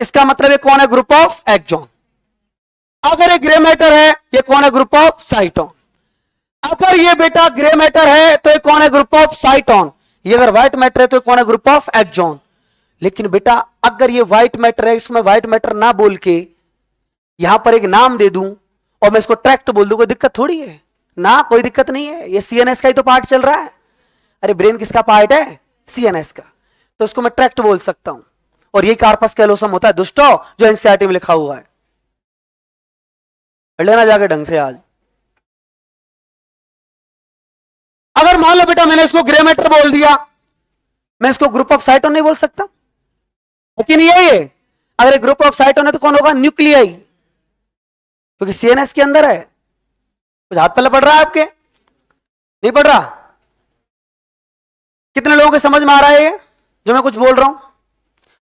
इसका मतलब ये कौन है? Group of axon. अगर ये ग्रे मैटर है, ये कौन है? Group of cyton. अगर ये बेटा ग्रे मैटर है तो ये कौन है? Group of cyton. ये अगर व्हाइट मैटर है तो ये कौन है? Group of axon. लेकिन बेटा अगर ये व्हाइट मैटर है, इसमें व्हाइट मैटर ना बोल के यहां पर एक नाम दे दूं और मैं इसको ट्रैक्ट बोल दूं, कोई दिक्कत थोड़ी है ना? कोई दिक्कत नहीं है। ये सीएनएस का ही तो पार्ट चल रहा है। अरे ब्रेन किसका पार्ट है? सीएनएस का। तो इसको मैं ट्रैक्ट बोल सकता हूं। और यही कार्पस कैलोसम होता है दोस्तों, जो एनसीईआरटी में लिखा हुआ है। पढ़ लेना जाके ढंग से आज। अगर मान लो बेटा मैंने इसको ग्रे मैटर बोल दिया, मैं इसको ग्रुप ऑफ साइटोन नहीं बोल सकता? लेकिन ये अगर ग्रुप ऑफ साइटोन है तो कौन होगा? न्यूक्लियाई, क्योंकि सीएनएस के अंदर है। कुछ हाथ पल्ले पड़ रहा है आपके? नहीं पड़ रहा? कितने लोगों के समझ में आ रहा है ये जो मैं कुछ बोल रहा हूं?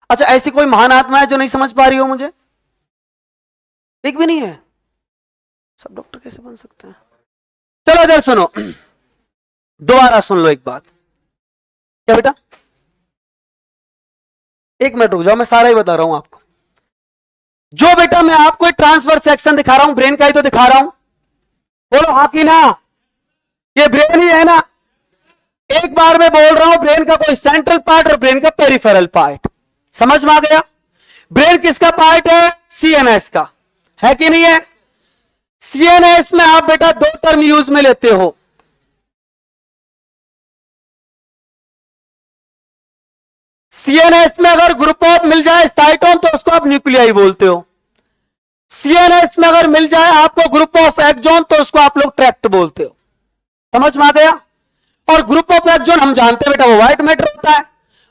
अच्छा, ऐसी कोई महान आत्मा है जो नहीं समझ पा रही हो मुझे? एक भी नहीं है? सब डॉक्टर कैसे बन सकते हैं? चलो इधर सुनो, दोबारा सुन लो एक बात। क्या बेटा? एक मिनट रुक जाओ, मैं सारा ही बता रहा हूं आपको। जो बेटा मैं आपको एक ट्रांसफर सेक्शन दिखा रहा हूं, ब्रेन का ही तो दिखा रहा हूं। बोलो हाँ कि ना? ये ब्रेन ही है ना? एक बार मैं बोल रहा हूं ब्रेन का कोई सेंट्रल पार्ट और ब्रेन का पेरिफेरल पार्ट। समझ में आ गया? ब्रेन किसका पार्ट है? सीएनएस का, है कि नहीं है? सीएनएस में आप बेटा दो टर्म यूज में लेते हो। सीएनएस में अगर ग्रुप ऑफ मिल जाए साइटोन तो उसको आप न्यूक्लियाई बोलते हो। सीएनएस में अगर मिल जाए आपको ग्रुप ऑफ एक्सॉन तो उसको आप लोग ट्रैक्ट बोलते हो। समझ में आ गया? और ग्रुप ऑफ एक्सॉन हम जानते हैं बेटा वो व्हाइट मैटर होता है,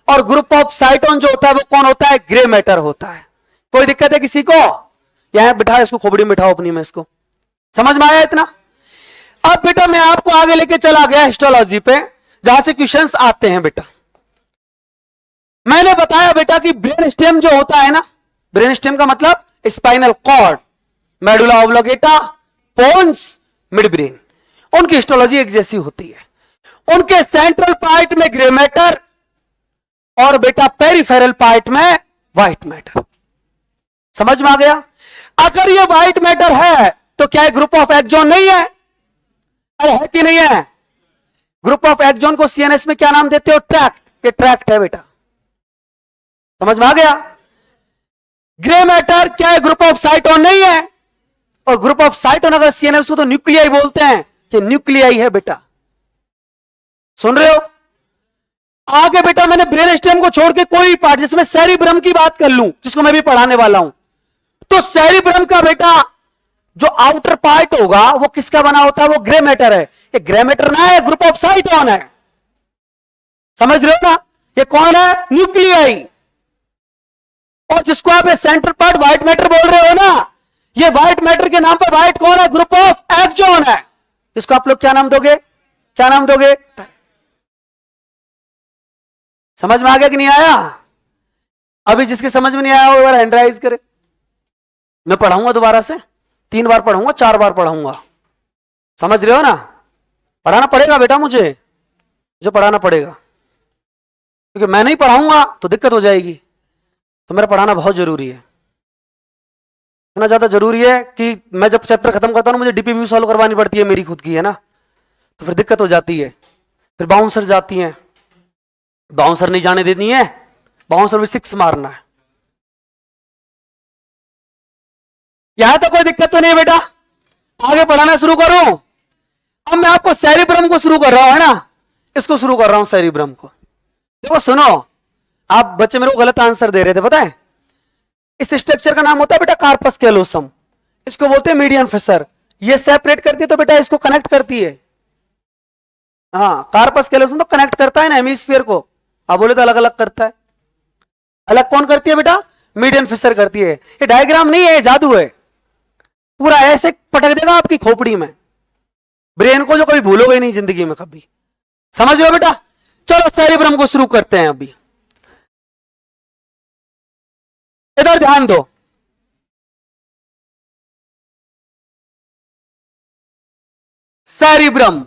और ग्रुप ऑफ साइटोन जो होता है वो कौन होता है? ग्रे मैटर होता है। कोई दिक्कत है किसी को? यहां बिठा, इसको खोपड़ी में बिठाओ अपनी में। इसको समझ में आया इतना? अब बेटा मैं आपको आगे लेके चला गया हिस्टोलॉजी पे, जहां से क्वेश्चंस आते हैं बेटा। मैंने बताया बेटा कि ब्रेन स्टेम जो होता है ना, ब्रेन स्टेम का मतलब spinal cord, medulla oblongata, pons, mid brain, उनकी हिस्टोलॉजी एक जैसी होती है। उनके सेंट्रल पार्ट में ग्रे मैटर और बेटा पेरिफेरल पार्ट में व्हाइट मैटर। समझ में आ गया? अगर ये व्हाइट मैटर है तो क्या ग्रुप ऑफ एक्सॉन नहीं है? अरे है कि नहीं है? ग्रुप ऑफ एक्सॉन को सीएनएस में क्या नाम देते हो? ट्रैक्ट। ये ट्रैक्ट है बेटा। समझ में आ गया? ग्रे मैटर क्या है? ग्रुप ऑफ साइटोन नहीं है। और ग्रुप ऑफ साइटोन अगर सीएनएस को तो न्यूक्लियाई बोलते हैं, कि न्यूक्लियाई है बेटा। सुन रहे हो? आगे बेटा मैंने ब्रेन स्टेम को छोड़ के कोई पार्ट, जिसमें सेरिब्रम की बात कर लूं, जिसको मैं भी पढ़ाने वाला हूं, तो सेरिब्रम का बेटा जो आउटर पार्ट होगा वो किसका बना होता है? वो ग्रे मैटर है। ये ग्रे मैटर ना है, ग्रुप ऑफ साइटोन है। समझ रहे हो ना? ये कौन है? न्यूक्लियाई। और जिसको आप सेंटर पार्ट व्हाइट मैटर बोल रहे हो ना, ये व्हाइट मैटर के नाम पर व्हाइट कौन है? ग्रुप ऑफ एक्सॉन है। इसको आप लोग क्या नाम दोगे? क्या नाम दोगे? समझ में आ गया कि नहीं आया? अभी जिसके समझ में नहीं आया वो एक बार हैंड राइज करे। मैं पढ़ाऊंगा दोबारा से, 3 बार पढ़ाऊंगा, 4 बार पढ़ाऊंगा। समझ रहे हो ना? पढ़ाना पड़ेगा बेटा, मुझे पढ़ाना पड़ेगा, क्योंकि मैं नहीं पढ़ाऊंगा तो दिक्कत हो जाएगी। तो मेरा पढ़ाना बहुत जरूरी है। इतना ज्यादा जरूरी है कि मैं जब चैप्टर खत्म करता हूं मुझे डीपीबी सॉल्व करवानी पड़ती है मेरी खुद की, है ना? तो फिर दिक्कत हो जाती है। फिर बाउंसर जाती हैं, बाउंसर नहीं जाने देती है, बाउंसर भी 6 मारना है। यहां तो कोई दिक्कत तो नहीं बेटा? आगे पढ़ाना शुरू करूं? अब मैं आपको सेरिब्रम को शुरू कर रहा हूं, है ना? इसको शुरू कर रहा हूं, सेरिब्रम को। देखो सुनो, आप बच्चे मेरे को गलत आंसर दे रहे थे, पता है? इस स्ट्रक्चर का नाम होता है बेटा कार्पस कैलोसम। इसको बोलते हैं मीडियन फिशर। ये सेपरेट करती है तो बेटा इसको कनेक्ट करती है। हाँ, कार्पस कैलोसम तो कनेक्ट करता है ना हेमिस्फीयर को, आप बोले तो अलग अलग करता है। अलग कौन करती है बेटा? मीडियन फिशर करती है। ये डायग्राम नहीं है, जादू है, पूरा ऐसे पटक देगा आपकी खोपड़ी में, ब्रेन को जो कभी भूलोगे नहीं जिंदगी में कभी। समझ लो बेटा। चलो सेरिब्रम को शुरू करते हैं अभी। इधर ध्यान दो। सेरिब्रम,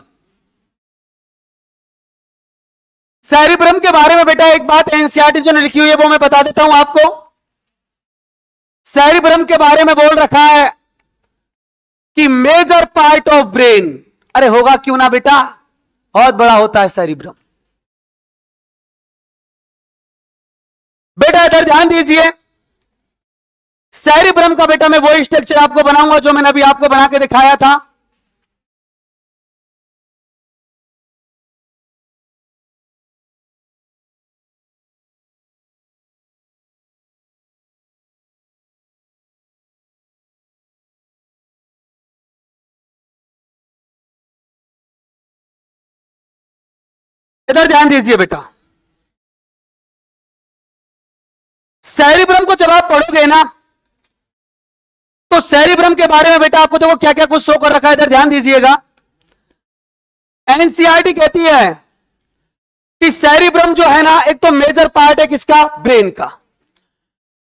सेरिब्रम के बारे में बेटा एक बात एनसीईआरटी जो लिखी हुई है वो मैं बता देता हूं आपको। सेरिब्रम के बारे में बोल रखा है कि मेजर पार्ट ऑफ ब्रेन, अरे होगा क्यों ना बेटा, बहुत बड़ा होता है सेरिब्रम। बेटा इधर ध्यान दीजिए। सेरिब्रम का बेटा मैं वो स्ट्रक्चर आपको बनाऊंगा जो मैंने अभी आपको बना के दिखाया था। इधर ध्यान दीजिए बेटा। सेरिब्रम को जब आप पढ़ोगे ना तो सेरिब्रम के बारे में बेटा आपको देखो क्या क्या कुछ शो कर रखा है, इधर ध्यान दीजिएगा। एनसीईआरटी कहती है कि सेरिब्रम जो है ना एक तो मेजर पार्ट है किसका? ब्रेन का।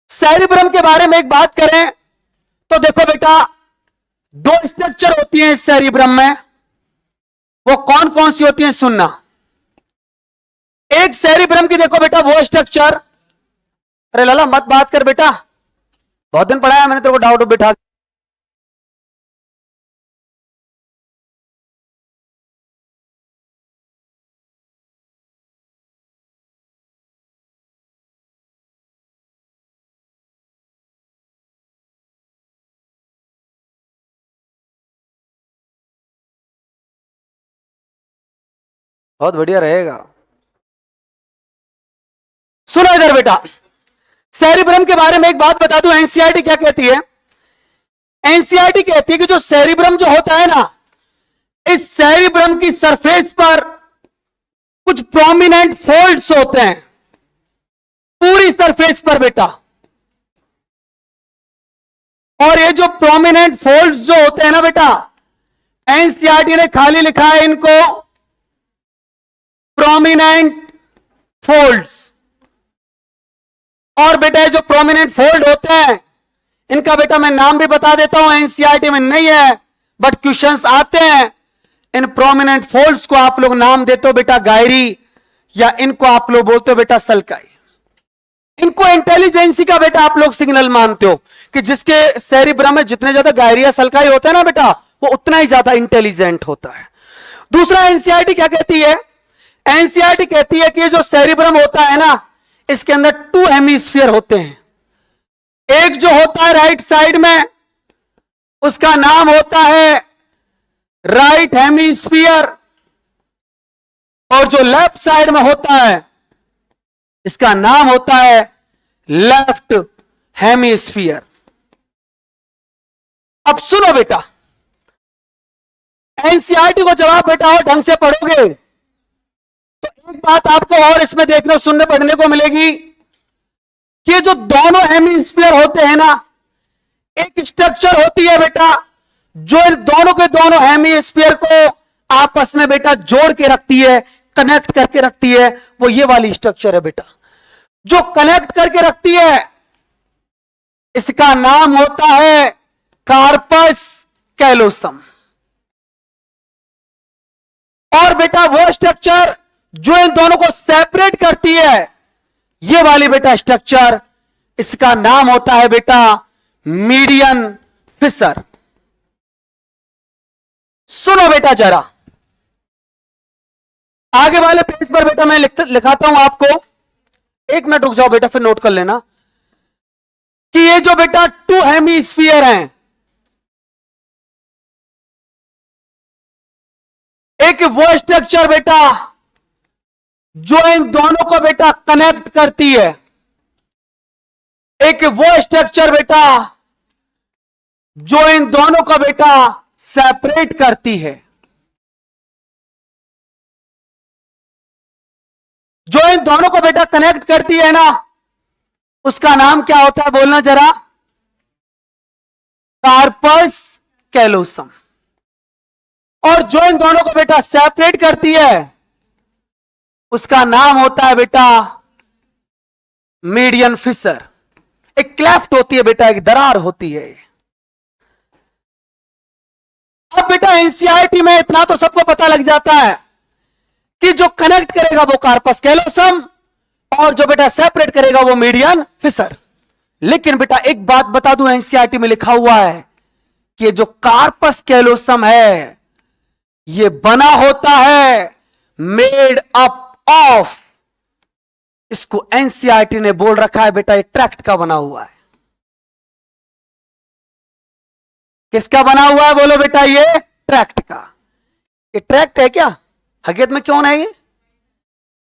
सेरिब्रम के बारे में एक बात करें तो देखो बेटा दो स्ट्रक्चर होती हैं इस सेरिब्रम में, वो कौन कौन सी होती हैं सुनना। एक सेरिब्रम की देखो बेटा वो स्ट्रक्चर, अरे लाला मत बात कर बेटा, बहुत दिन पढ़ाया मैंने तेरे को डाउट बैठा। बहुत बढ़िया रहेगा। सुनो इधर बेटा, सेरिब्रम के बारे में एक बात बता दूं, एनसीईआरटी क्या कहती है। एनसीईआरटी कहती है कि जो सेरिब्रम जो होता है ना, इस सेरिब्रम की सरफेस पर कुछ प्रोमिनेंट फोल्ड्स होते हैं, पूरी सरफेस पर बेटा। और ये जो प्रोमिनेंट फोल्ड्स जो होते हैं ना बेटा, एनसीईआरटी ने खाली लिखा है इनको प्रोमिनेंट फोल्ड्स। और बेटा ये जो प्रोमिनेंट फोल्ड होते हैं इनका बेटा मैं नाम भी बता देता हूं, एनसीईआरटी में नहीं है बट क्वेश्चंस आते हैं। इन प्रोमिनेंट फोल्ड्स को आप लोग नाम देते हो बेटा गायरी, या इनको आप लोग बोलते हो बेटा सल्काई। इनको इंटेलिजेंसी का बेटा आप लोग सिग्नल मानते हो कि जिसके सेरिब्रम में जितने ज्यादा गायरी या सल्काई होता है ना बेटा, वो उतना ही ज्यादा इंटेलिजेंट होता है। दूसरा एनसीईआरटी क्या कहती है, एनसीईआरटी कहती है कि ये जो सेरिब्रम होता है ना, इसके अंदर 2 हेमिस्फीयर होते हैं। एक जो होता है राइट साइड में उसका नाम होता है राइट हेमिस्फीयर, और जो लेफ्ट साइड में होता है इसका नाम होता है लेफ्ट हेमिस्फीयर। अब सुनो बेटा, एनसीईआरटी को जब आप बेटा और ढंग से पढ़ोगे तो एक बात आपको और इसमें देखने सुनने पढ़ने को मिलेगी कि जो दोनों हेमिस्फीयर होते हैं ना, एक स्ट्रक्चर होती है बेटा जो इन दोनों के दोनों हेमिस्फीयर को आपस में बेटा जोड़ के रखती है, कनेक्ट करके रखती है, वो ये वाली स्ट्रक्चर है बेटा जो कनेक्ट करके रखती है। इसका नाम होता है कार्पस कैलोसम। और बेटा वो स्ट्रक्चर जो इन दोनों को सेपरेट करती है, ये वाली बेटा स्ट्रक्चर, इसका नाम होता है बेटा मीडियन फिशर। सुनो बेटा जरा, आगे वाले पेज पर बेटा मैं लिखाता हूं आपको, 1 मिनट रुक जाओ बेटा फिर नोट कर लेना कि ये जो बेटा 2 हेमिस्फीयर हैं, एक वो स्ट्रक्चर बेटा जो इन दोनों को बेटा कनेक्ट करती है, एक वो स्ट्रक्चर बेटा जो इन दोनों को बेटा सेपरेट करती है। जो इन दोनों को बेटा कनेक्ट करती है ना, उसका नाम क्या होता है, बोलना जरा। Corpus callosum. और जो इन दोनों को बेटा सेपरेट करती है, उसका नाम होता है बेटा मीडियन फिशर। एक क्लेफ्ट होती है बेटा, एक दरार होती है। अब बेटा एनसीईआरटी में इतना तो सबको पता लग जाता है कि जो कनेक्ट करेगा वो कार्पस कैलोसम, और जो बेटा सेपरेट करेगा वो मीडियन फिशर। लेकिन बेटा एक बात बता दूं, एनसीईआरटी में लिखा हुआ है कि ये जो कार्पस कैलोसम है, ये बना होता है मेड अप ऑफ, इसको एनसीईआरटी ने बोल रखा है बेटा, ये ट्रैक्ट का बना हुआ है। किसका बना हुआ है बोलो बेटा, ये ट्रैक्ट का। ये ट्रैक्ट है क्या? हकीकत में कौन है ये?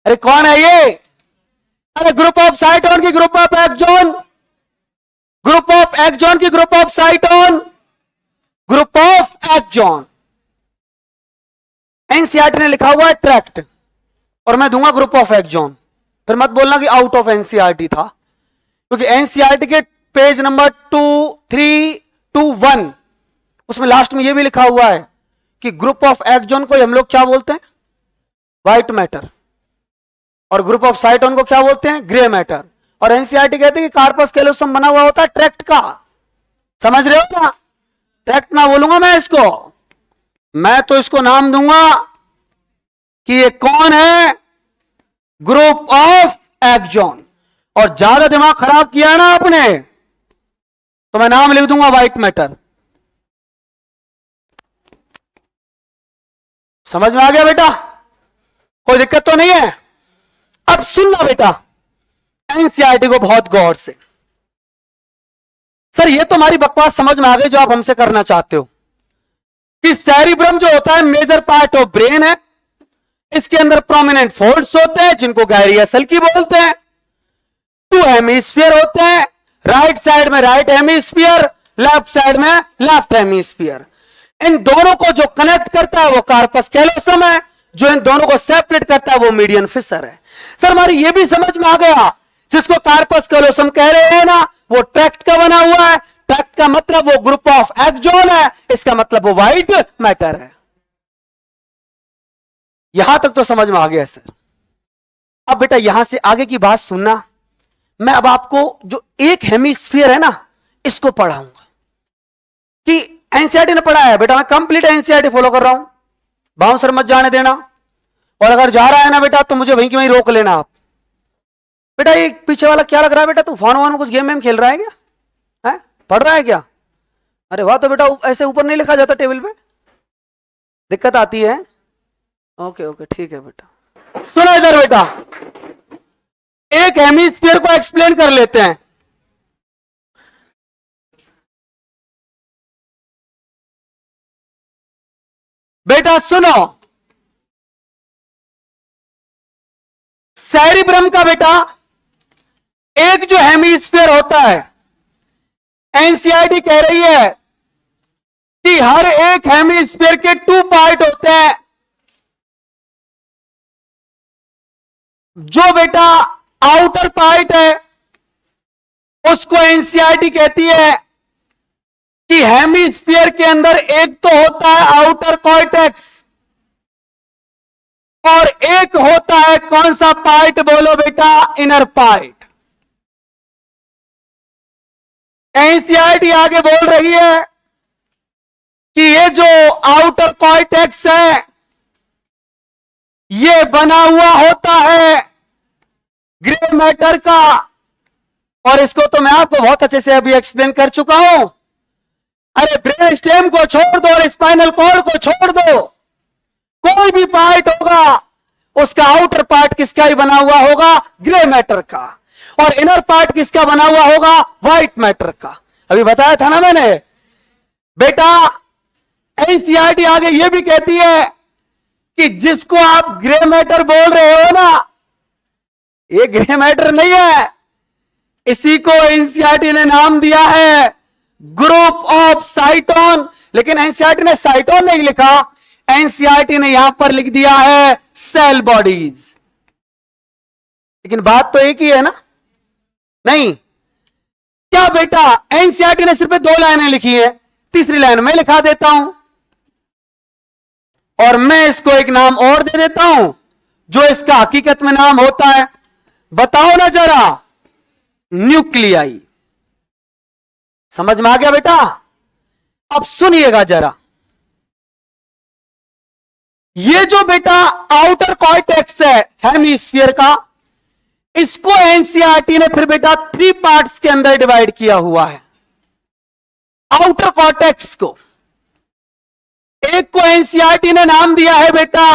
अरे कौन है ये? अरे ग्रुप ऑफ साइटोन की group of axon, group of axon की group of cyton, group of axon. NCERT ने लिखा हुआ है ट्रैक्ट, और मैं दूंगा ग्रुप ऑफ एक्सॉन। फिर मत बोलना कि आउट ऑफ एनसीईआरटी था, क्योंकि एनसीईआरटी के पेज नंबर 2321 उसमें लास्ट में यह भी लिखा हुआ है कि ग्रुप ऑफ एक्सॉन को हम लोग क्या बोलते हैं, व्हाइट मैटर, और ग्रुप ऑफ साइटोन को क्या बोलते हैं, ग्रे मैटर। और एनसीईआरटी कहते हैं कि कार्पस कैलोसम बना हुआ होता है ट्रैक्ट का। समझ रहे हो ना? ट्रैक्ट ना बोलूंगा मैं इसको, मैं तो इसको नाम दूंगा कि ये कौन है, ग्रुप ऑफ एक्सॉन। और ज्यादा दिमाग खराब किया है ना आपने, तो मैं नाम लिख दूंगा व्हाइट मैटर। समझ में आ गया बेटा? कोई दिक्कत तो नहीं है? अब सुनना बेटा एनसीईआरटी को बहुत गौर से। सर ये तो हमारी बकवास समझ में आ गई जो आप हमसे करना चाहते हो, कि सेरिब्रम जो होता है मेजर पार्ट ऑफ ब्रेन है, इसके अंदर प्रोमिनेंट फोल्ड्स होते हैं जिनको गैरी सल्की बोलते हैं। 2 हेमिस्फीयर होते हैं, राइट साइड में राइट हेमिस्फीयर, लेफ्ट साइड में लेफ्ट हेमिस्फीयर। इन दोनों को जो कनेक्ट करता है वो कार्पस कैलोसम है, जो इन दोनों को सेपरेट करता है वो मीडियन फिशर है। सर हमारी ये भी समझ में आ गया, जिसको कार्पस कैलोसम कह रहे हैं ना, वो ट्रैक्ट का बना हुआ है। ट्रैक्ट का मतलब वो ग्रुप ऑफ एक्सॉन है, इसका मतलब वो व्हाइट मैटर है। यहां तक तो समझ में आ गया सर। अब बेटा यहां से आगे की बात सुनना। मैं अब आपको जो एक हेमिस्फीयर है ना, इसको पढ़ाऊंगा कि एनसीईआरटी ने पढ़ाया है बेटा, मैं कंप्लीट एनसीईआरटी फॉलो कर रहा हूं, बाउंसर मत जाने देना। और अगर जा रहा है ना बेटा तो मुझे वहीं की वहीं रोक लेना आप। बेटा ये पीछे वाला क्या लग रहा है बेटा, तूफान वान में कुछ गेम वेम खेल रहा है क्या? है पढ़ रहा है क्या? अरे वाह, तो बेटा ऐसे ऊपर नहीं लिखा जाता टेबल पे, दिक्कत आती है। ओके ओके ठीक है बेटा। सुनो इधर बेटा, एक हेमिस्फीयर को एक्सप्लेन कर लेते हैं। बेटा सुनो, सेरिब्रम का बेटा एक जो हेमिस्फीयर होता है, एनसीईआरटी कह रही है कि हर एक हेमिस्फीयर के 2 पार्ट होते हैं। जो बेटा आउटर पार्ट है उसको एनसीईआरटी कहती है कि हेमिस्फीयर के अंदर एक तो होता है आउटर कॉर्टेक्स, और एक होता है कौन सा पार्ट बोलो बेटा, इनर पार्ट। एनसीईआरटी आगे बोल रही है कि ये जो आउटर कॉर्टेक्स है ये बना हुआ होता है ग्रे मैटर का, और इसको तो मैं आपको बहुत अच्छे से अभी एक्सप्लेन कर चुका हूं। अरे ब्रेन स्टेम को छोड़ दो और स्पाइनल कॉर्ड को छोड़ दो, कोई भी पार्ट होगा उसका आउटर पार्ट किसका ही बना हुआ होगा, ग्रे मैटर का, और इनर पार्ट किसका बना हुआ होगा, व्हाइट मैटर का। अभी बताया था ना मैंने बेटा। एनसीईआरटी आगे ये भी कहती है कि जिसको आप ग्रे मैटर बोल रहे हो ना, ये ग्रे मैटर नहीं है, इसी को एनसीईआरटी ने नाम दिया है ग्रुप ऑफ साइटोन। लेकिन एनसीईआरटी ने साइटोन नहीं लिखा, एनसीईआरटी ने यहां पर लिख दिया है सेल बॉडीज। लेकिन बात तो एक ही है ना? नहीं क्या बेटा? एनसीईआरटी ने सिर्फ 2 लाइनें लिखी है, तीसरी लाइन में लिखा देता हूं और मैं इसको एक नाम और दे देता हूं जो इसका हकीकत में नाम होता है। बताओ ना जरा, न्यूक्लियाई। समझ में आ गया बेटा? अब सुनिएगा जरा, ये जो बेटा आउटर कॉर्टेक्स है हेमिस्फीयर का, इसको एनसीईआरटी ने फिर बेटा 3 पार्ट्स के अंदर डिवाइड किया हुआ है। आउटर कॉर्टेक्स को, एक को एनसीईआरटी ने नाम दिया है बेटा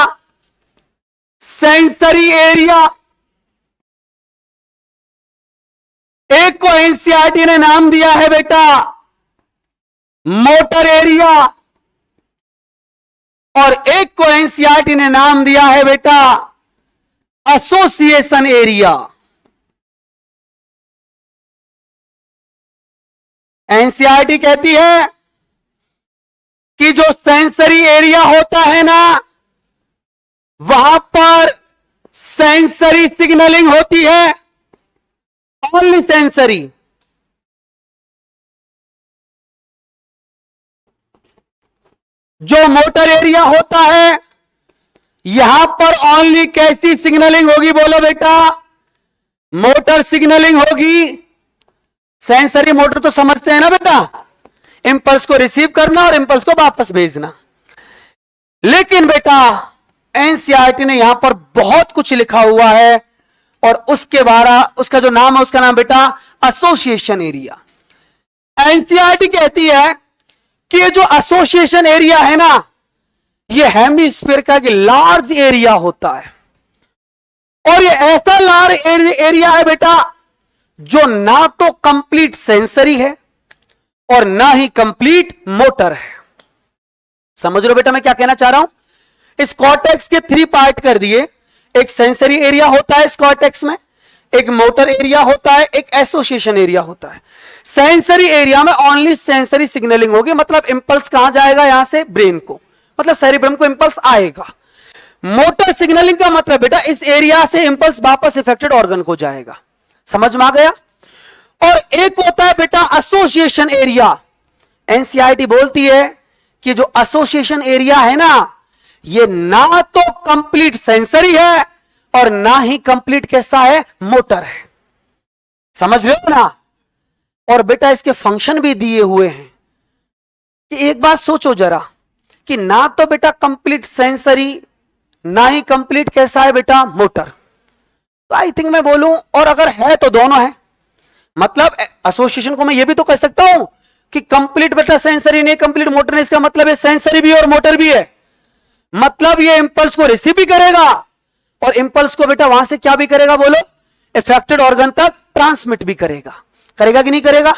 सेंसरी एरिया, एक को एनसीईआरटी ने नाम दिया है बेटा मोटर एरिया, और एक को एनसीईआरटी ने नाम दिया है बेटा एसोसिएशन एरिया। एनसीईआरटी कहती है कि जो सेंसरी एरिया होता है ना, वहां पर सेंसरी सिग्नलिंग होती है, ओनली सेंसरी। जो मोटर एरिया होता है, यहां पर ओनली कैसी सिग्नलिंग होगी? बोलो बेटा, मोटर सिग्नलिंग होगी। सेंसरी मोटर तो समझते हैं ना बेटा, इंपल्स को रिसीव करना और इंपल्स को वापस भेजना। लेकिन बेटा एनसीईआरटी ने यहां पर बहुत कुछ लिखा हुआ है और उसके बारे उसका जो नाम है, उसका नाम बेटा एसोसिएशन एरिया। एनसीईआरटी कहती है कि ये जो एसोसिएशन एरिया है ना, ये हेमिस्फीयर का एक लार्ज एरिया होता है और ये ऐसा लार्ज एरिया है बेटा जो ना तो कंप्लीट सेंसरी है और ना ही कंप्लीट मोटर है। समझ लो बेटा मैं क्या कहना चाह रहा हूं? इस कॉर्टेक्स के 3 पार्ट कर दिए। एक सेंसरी एरिया होता है इस कॉर्टेक्स में, एक मोटर एरिया होता है, एक एसोसिएशन एरिया होता है। सेंसरी एरिया में ओनली सेंसरी सिग्नलिंग होगी, मतलब इंपल्स कहां जाएगा? यहां से ब्रेन को, मतलब सेरिब्रम को इंपल्स आएगा। मोटर सिग्नलिंग का मतलब बेटा इस एरिया से इंपल्स वापस इफेक्टेड ऑर्गन को जाएगा। समझ में आ गया? और एक होता है बेटा एसोसिएशन एरिया। एनसीईआरटी बोलती है कि जो एसोसिएशन एरिया है ना, ये ना तो कंप्लीट सेंसरी है और ना ही कंप्लीट कैसा है? मोटर है। समझ रहे हो ना? और बेटा इसके फंक्शन भी दिए हुए हैं कि एक बात सोचो जरा कि ना तो बेटा कंप्लीट सेंसरी, ना ही कंप्लीट कैसा है बेटा? मोटर। तो आई थिंक मैं बोलूं, और अगर है तो दोनों है। मतलब एसोसिएशन को मैं ये भी तो कह सकता हूं कि कंप्लीट बेटा सेंसरी नहीं, कंप्लीट मोटर नहीं। इसका मतलब है सेंसरी भी और मोटर भी है, मतलब ये इंपल्स को रिसीव भी करेगा और इंपल्स को बेटा वहां से क्या भी करेगा? बोलो, इफेक्टेड ऑर्गन तक ट्रांसमिट भी करेगा। करेगा कि नहीं करेगा?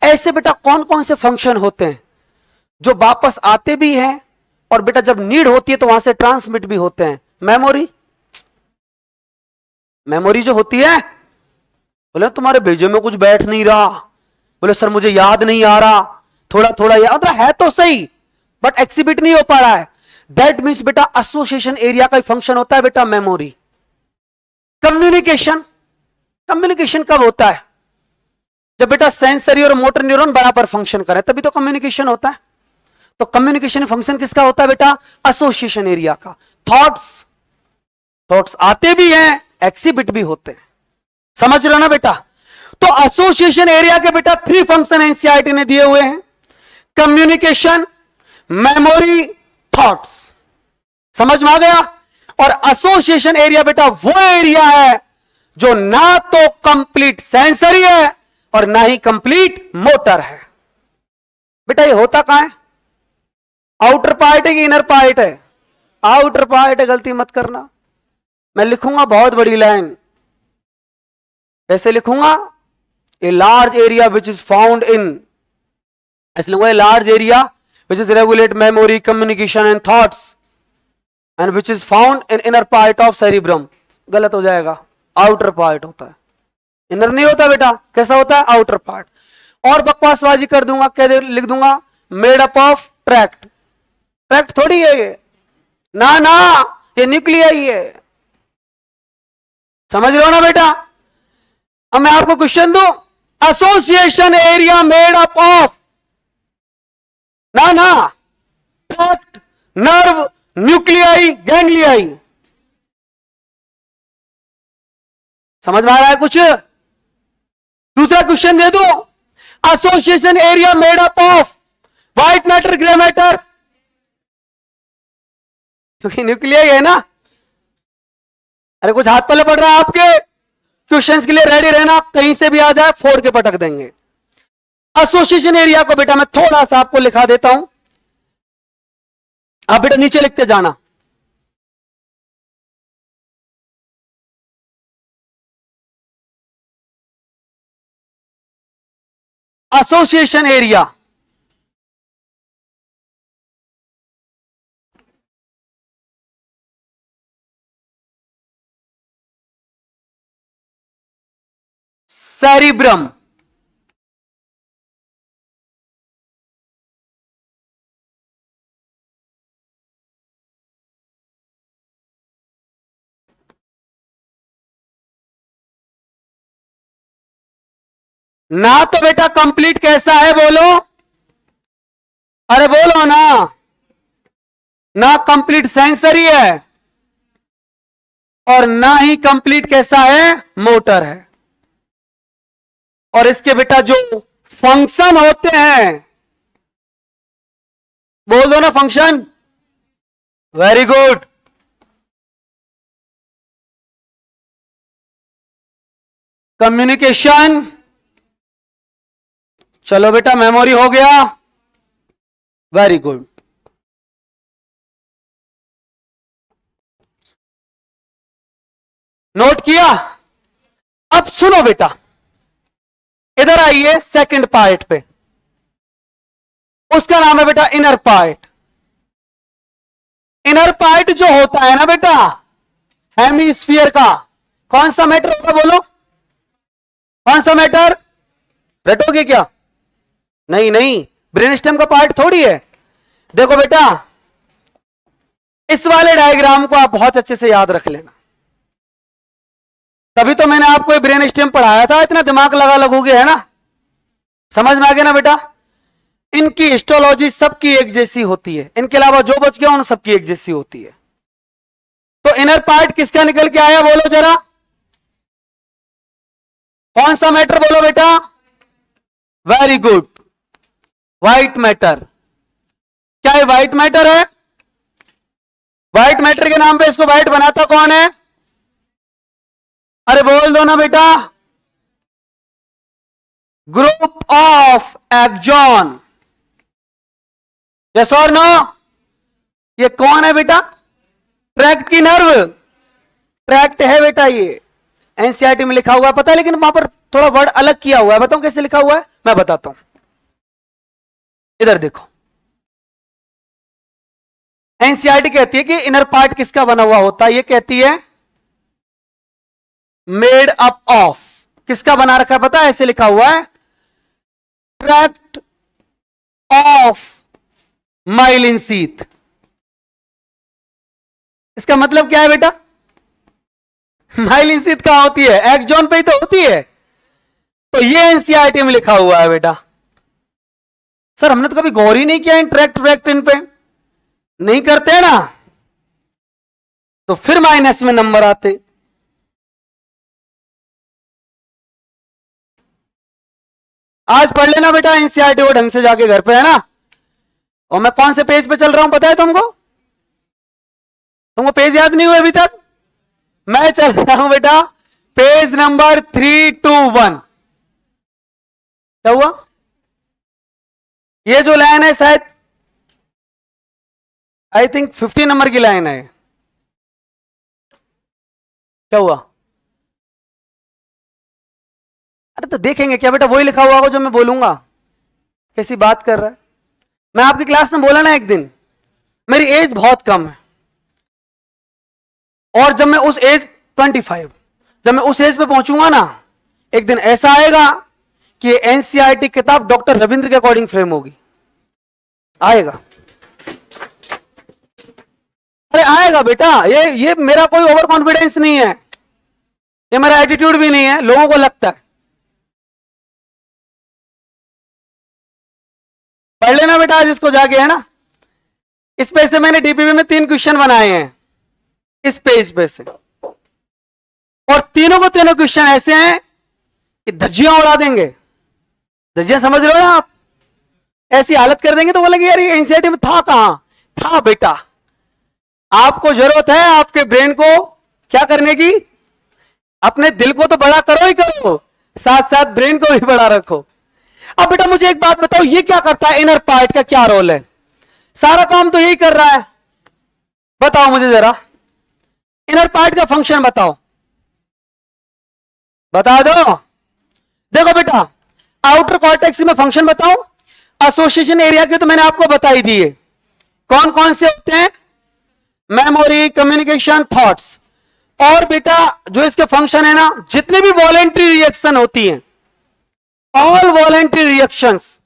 ऐसे बेटा कौन कौन से फंक्शन होते हैं जो वापस आते भी हैं और बेटा जब नीड होती है तो वहां से ट्रांसमिट भी होते हैं? मेमोरी, मेमोरी जो होती है, बोले तुम्हारे भेजे में कुछ बैठ नहीं रहा, बोले सर मुझे याद नहीं आ रहा, थोड़ा थोड़ा याद है तो सही बट एक्सिबिट नहीं हो पा रहा है। दैट मीन्स बेटा एसोसिएशन एरिया का फंक्शन होता है बेटा मेमोरी। कम्युनिकेशन, कम्युनिकेशन कब होता है? जब बेटा सेंसरी और मोटर न्यूरॉन बराबर फंक्शन करे तभी तो कम्युनिकेशन होता है। तो कम्युनिकेशन फंक्शन किसका होता है बेटा? एसोसिएशन एरिया का। थॉट्स, थॉट्स आते भी हैं, एक्सिबिट भी होते हैं। समझ रहे हो ना बेटा? तो एसोसिएशन एरिया के बेटा 3 फंक्शन एनसीईआरटी ने दिए हुए हैं, कम्युनिकेशन, मेमोरी, थॉट्स। समझ में आ गया? और एसोसिएशन एरिया बेटा वो एरिया है जो ना तो कंप्लीट सेंसरी है और ना ही कंप्लीट मोटर है। बेटा ये होता कहां है? आउटर पार्ट है कि इनर पार्ट है? आउटर पार्ट है, गलती मत करना। मैं लिखूंगा बहुत बड़ी लाइन, कैसे लिखूंगा? A large area which is found in, ऐसे लिखूंगा, a large area which is regulate memory, communication and thoughts and which is found in inner part of cerebrum. गलत हो जाएगा, आउटर पार्ट होता है, इनर नहीं होता बेटा। कैसा होता है? Outer part. और बकवासबाजी कर दूंगा, क्या लिख दूंगा? Made up of tract. Tract थोड़ी है ये, ना ना, ये न्यूक्लियाई है। समझ रहे हो ना बेटा? अब मैं आपको क्वेश्चन दूं, association area made up of, ना ट्रैक्ट, नर्व, न्यूक्लियाई, गैंग्लियाई। समझ में आ रहा है कुछ? दूसरा क्वेश्चन दे दो, association area made up of white matter, grey matter, क्योंकि न्यूक्लियाई है ना। अरे कुछ हाथ पल्ले पड़ रहा है आपके? क्वेश्चंस के लिए रेडी रहना, कहीं से भी आ जाए फोड़ के पटक देंगे। एसोसिएशन एरिया को बेटा मैं थोड़ा सा आपको लिखा देता हूं, आप बेटा नीचे लिखते जाना। एसोसिएशन एरिया सेरिब्रम, ना तो बेटा कंप्लीट कैसा है बोलो, अरे बोलो ना कंप्लीट सेंसरी है और ना ही कंप्लीट कैसा है, मोटर है। और इसके बेटा जो फंक्शन होते हैं, बोल दो ना फंक्शन, वेरी गुड। कम्युनिकेशन, चलो बेटा मेमोरी हो गया, वेरी गुड। नोट किया? अब सुनो बेटा, इधर आइए सेकंड पार्ट पे, उसका नाम है बेटा इनर पार्ट। इनर पार्ट जो होता है ना बेटा हेमीस्फीयर का, कौन सा मैटर होगा बोलो, कौन सा मैटर? रटोगे क्या? नहीं, ब्रेन स्टेम का पार्ट थोड़ी है। देखो बेटा, इस वाले डायग्राम को आप बहुत अच्छे से याद रख लेना, तभी तो मैंने आपको ब्रेन स्टेम पढ़ाया था, इतना दिमाग लगा लगोगे, है ना? समझ में आ गया ना बेटा? इनकी हिस्टोलॉजी सबकी एक जैसी होती है, इनके अलावा जो बच गया उन सबकी एक जैसी होती है। तो इनर पार्ट किसका निकल के आया बोलो जरा, कौन सा मैटर बोलो बेटा? Very good, white matter. क्या ये व्हाइट मैटर है? व्हाइट मैटर के नाम पे इसको व्हाइट बनाता कौन है? अरे बोल दो ना बेटा, ग्रुप ऑफ एक्सॉन। यस और नो? ये कौन है बेटा? ट्रैक्ट की नर्व, ट्रैक्ट है बेटा, ये एनसीईआरटी में लिखा हुआ है, पता है, लेकिन वहां पर थोड़ा वर्ड अलग किया हुआ है। बताऊं कैसे लिखा हुआ है? मैं बताता हूं, इधर देखो। एनसीईआरटी कहती है कि इनर पार्ट किसका बना हुआ होता है, ये कहती है मेड अप ऑफ, किसका बना रखा है पता है? ऐसे लिखा हुआ है, ट्रैक्ट ऑफ माइलिन शीथ। इसका मतलब क्या है बेटा? माइलिन शीथ कहां होती है? एक्सॉन पे ही तो होती है। तो ये एनसीईआरटी में लिखा हुआ है बेटा। सर हमने तो कभी गौर ही नहीं किया इन ट्रैक्ट इन पे, नहीं करते हैं ना, तो फिर माइनस में नंबर आते। आज पढ़ लेना बेटा एनसीईआरटी को ढंग से जाके घर पे, है ना? और मैं कौन से पेज पे चल रहा हूं पता है तुमको? तुमको पेज याद नहीं हुआ अभी तक? मैं चल रहा हूं बेटा पेज नंबर 321। क्या हुआ? ये जो लाइन है शायद आई थिंक 50 नंबर की लाइन है। क्या हुआ? अरे तो देखेंगे क्या बेटा, वही लिखा हुआ होगा जो मैं बोलूंगा। कैसी बात कर रहा है? मैं आपकी क्लास में बोला ना एक दिन, मेरी एज बहुत कम है, और जब मैं उस एज 25, जब मैं उस एज पे पहुंचूंगा ना, एक दिन ऐसा आएगा कि एनसीईआरटी किताब डॉक्टर रविंद्र के अकॉर्डिंग फ्रेम होगी। आएगा, अरे आएगा बेटा, ये मेरा कोई ओवर कॉन्फिडेंस नहीं है। ये मेरा एटीट्यूड भी नहीं है, लोगों को लगता है। पढ़ लेना बेटा आज इसको जाके, है ना। इस पेज से मैंने डीपीपी में 3 क्वेश्चन बनाए हैं, इस पेज पे से, और तीनों को तीनों क्वेश्चन ऐसे हैं कि धज्जियां उड़ा देंगे। धज्जियां समझ रहे हो ना आप, ऐसी हालत कर देंगे तो बोलेंगे यार ये एनसीईआरटी में था कहां। था बेटा, आपको जरूरत है आपके ब्रेन को क्या करने की, अपने दिल को तो बड़ा करो ही करो, साथ साथ ब्रेन को भी बड़ा रखो। अब बेटा मुझे एक बात बताओ, ये क्या करता है, इनर पार्ट का क्या रोल है। सारा काम तो यही कर रहा है, बताओ मुझे जरा इनर पार्ट का फंक्शन बताओ, बता दो। देखो बेटा आउटर कॉर्टेक्स में फंक्शन बताओ, एसोसिएशन एरिया के तो मैंने आपको बता ही दिए, कौन कौन से होते हैं, मेमोरी, कम्युनिकेशन, थॉट्स। और बेटा जो इसके फंक्शन है ना, जितने भी वॉलेंट्री रिएक्शन होती हैं, ऑल वॉलेंट्री रिएक्शंस,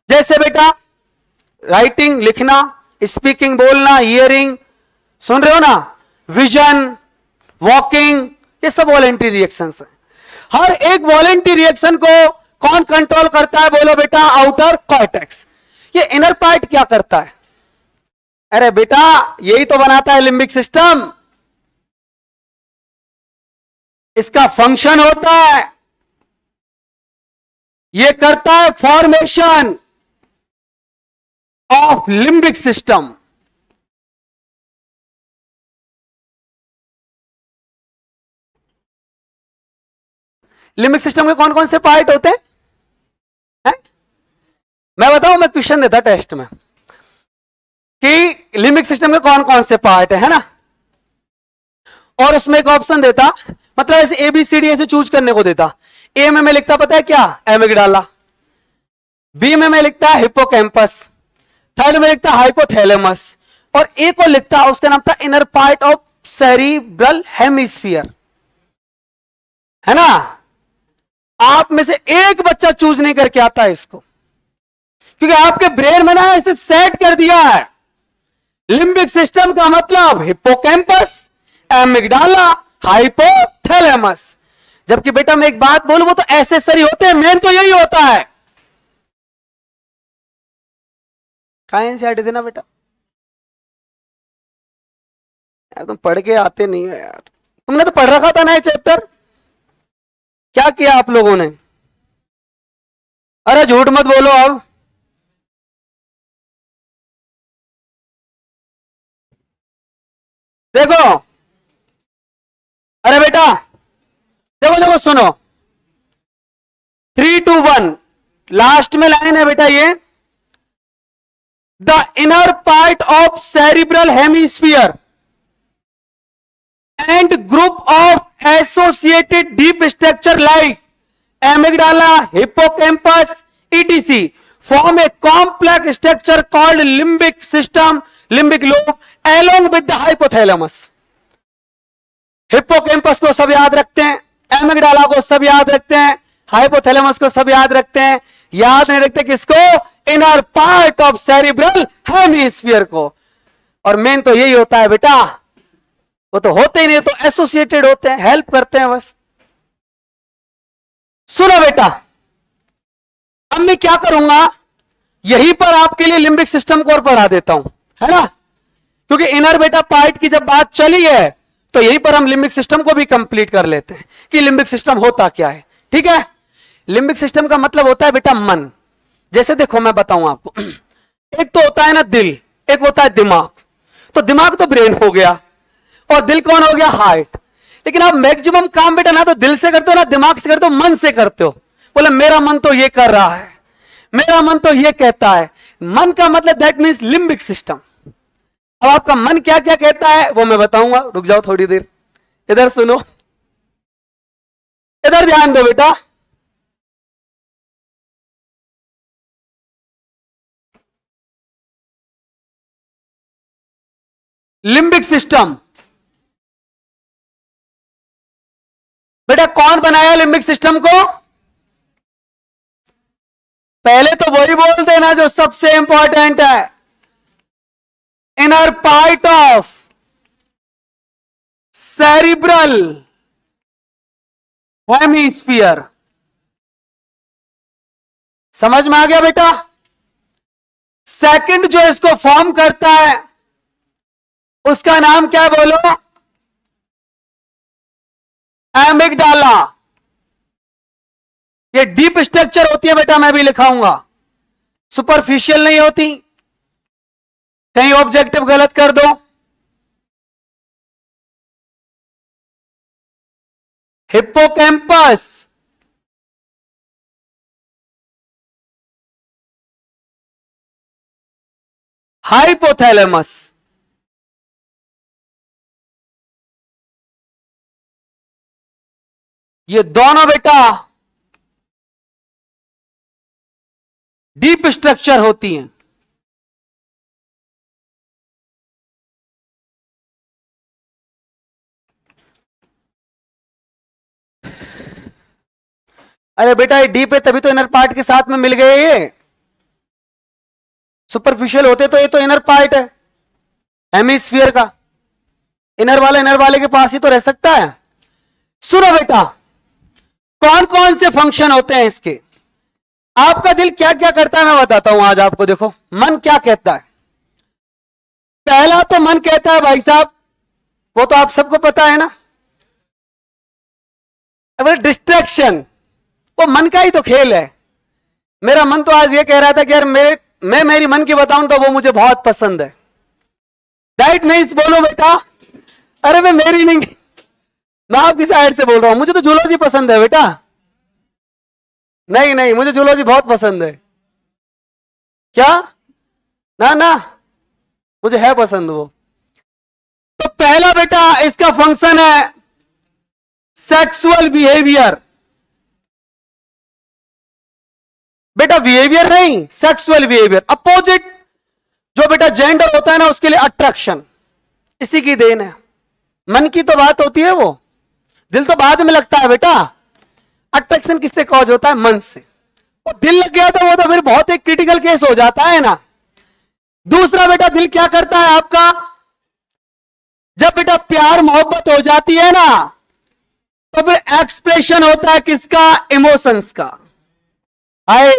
जैसे बेटा राइटिंग लिखना, स्पीकिंग बोलना, हियरिंग सुन रहे हो ना, विजन, वॉकिंग, ये सब वॉलेंट्री रिएक्शंस हैं। हर एक वॉलेंट्री रिएक्शन को कौन कंट्रोल करता है, बोलो बेटा आउटर कॉर्टेक्स। ये इनर पार्ट क्या करता है, अरे बेटा यही तो बनाता है लिम्बिक सिस्टम, इसका फंक्शन होता है, ये करता है formation of limbic system. Limbic system के कौन कौन से पार्ट होते हैं, है? मैं बताऊं, मैं क्वेश्चन देता टेस्ट में कि लिम्बिक सिस्टम के कौन कौन से पार्ट है ना, और उसमें एक ऑप्शन देता, मतलब ऐसे एबीसीडी ऐसे चूज करने को देता। ए में मैं लिखता पता है क्या, एमिगडाला। बी में मैं लिखता हिप्पोकैम्पस, थर्ड में लिखता हाइपोथैलेमस, और ए को लिखता उसका नाम था inner part of cerebral hemisphere, है ना। आप में से एक बच्चा चूज नहीं करके आता है इसको, क्योंकि आपके ब्रेन में ना इसे सेट कर दिया है। लिम्बिक सिस्टम का मतलब हिप्पोकैम्पस, एमिगडाला, हाइपोथैलेमस। जबकि बेटा मैं एक बात बोलूं, वो तो एसेसरी होते हैं, मेन तो यही होता है। कहां एनसीईआरटी देना बेटा, यार तुम पढ़ के आते नहीं हो यार, तुमने तो पढ़ रखा था ना ये चैप्टर, क्या किया आप लोगों ने। अरे झूठ मत बोलो अब, देखो, अरे बेटा देखो देखो सुनो, 3, 2, 1 लास्ट में लाइन है बेटा, ये the inner part of cerebral hemisphere and group of associated deep structure like amygdala, hippocampus etc form a complex structure called limbic system, limbic lobe along with the hypothalamus। Hippocampus को सब याद रखते हैं, amygdala को सब याद रखते हैं, हाइपोथैलेमस को सब याद रखते हैं, याद नहीं रखते किसको, inner part of cerebral hemisphere को। और मेन तो यही होता है बेटा, वो तो होते ही नहीं, तो एसोसिएटेड होते हैं, हेल्प करते हैं बस। सुनो बेटा, अब मैं क्या करूंगा, यहीं पर आपके लिए लिम्बिक सिस्टम को और पढ़ा देता हूं, है ना, क्योंकि इनर बेटा पार्ट की जब बात चली है तो यहीं पर हम लिम्बिक सिस्टम को भी कंप्लीट कर लेते हैं कि लिम्बिक सिस्टम होता क्या है। ठीक है, लिम्बिक सिस्टम का मतलब होता है बेटा मन। जैसे देखो मैं बताऊं आपको, एक तो होता है ना दिल, एक होता है दिमाग। तो दिमाग तो ब्रेन हो गया, और दिल कौन हो गया, हार्ट। लेकिन आप मैक्सिमम काम बेटा ना तो दिल से करते हो ना दिमाग से करते हो, मन से करते हो। बोले मेरा मन तो ये कर रहा है, मेरा मन तो ये कहता है। मन का मतलब दैट मीन्स लिम्बिक सिस्टम। अब आपका मन क्या क्या कहता है वो मैं बताऊंगा, रुक जाओ थोड़ी देर, इधर सुनो, इधर ध्यान दो बेटा। लिम्बिक सिस्टम बेटा कौन बनाया लिम्बिक सिस्टम को, पहले तो वही बोल देना जो सबसे इंपॉर्टेंट है, inner part of cerebral hemisphere. समझ में आ गया बेटा? सेकंड जो इसको फॉर्म करता है उसका नाम क्या बोलो? एमिगडाला। ये डीप स्ट्रक्चर होती है बेटा, मैं भी लिखाऊंगा, सुपरफिशियल नहीं होती। कहीं ऑब्जेक्टिव गलत कर दो। Hippocampus, hypothalamus. ये दोनों बेटा डीप स्ट्रक्चर होती हैं। अरे बेटा ये डीप है तभी तो इनर पार्ट के साथ में मिल गए। ये सुपरफिशियल होते तो ये तो इनर पार्ट है हेमिस्फीयर का, इनर वाले के पास ही तो रह सकता है। सुनो बेटा, कौन कौन से फंक्शन होते हैं इसके। आपका दिल क्या क्या करता है मैं बताता हूं आज आपको। देखो मन क्या कहता है। पहला तो मन कहता है भाई साहब, वो तो आप सबको पता है ना, अब डिस्ट्रैक्शन, वो मन का ही तो खेल है। मेरा मन तो आज ये कह रहा था कि यार मैं मेरी मन की बताऊं तो वो मुझे बहुत पसंद है। डाइट मीन्स बोलो बेटा। अरे मैं मेरी नहीं, मैं आपकी साइड से बोल रहा हूं। मुझे तो जूलॉजी पसंद है बेटा। नहीं नहीं, मुझे जूलॉजी बहुत पसंद है। क्या? ना ना, मुझे है पसंद वो। तो पहला बेटा इसका फंक्शन है सेक्सुअल बिहेवियर। बेटा बिहेवियर नहीं, सेक्सुअल बिहेवियर। अपोजिट जो बेटा जेंडर होता है ना उसके लिए अट्रैक्शन, इसी की देन है। मन की तो बात होती है, वो दिल तो बाद में लगता है बेटा। अट्रैक्शन किससे कॉज होता है? मन से। और दिल लग गया तो वो तो फिर बहुत एक क्रिटिकल केस हो जाता है ना। दूसरा बेटा दिल क्या करता है आपका, जब बेटा प्यार मोहब्बत हो जाती है ना तो फिर एक्सप्रेशन होता है किसका? इमोशंस का। हाय,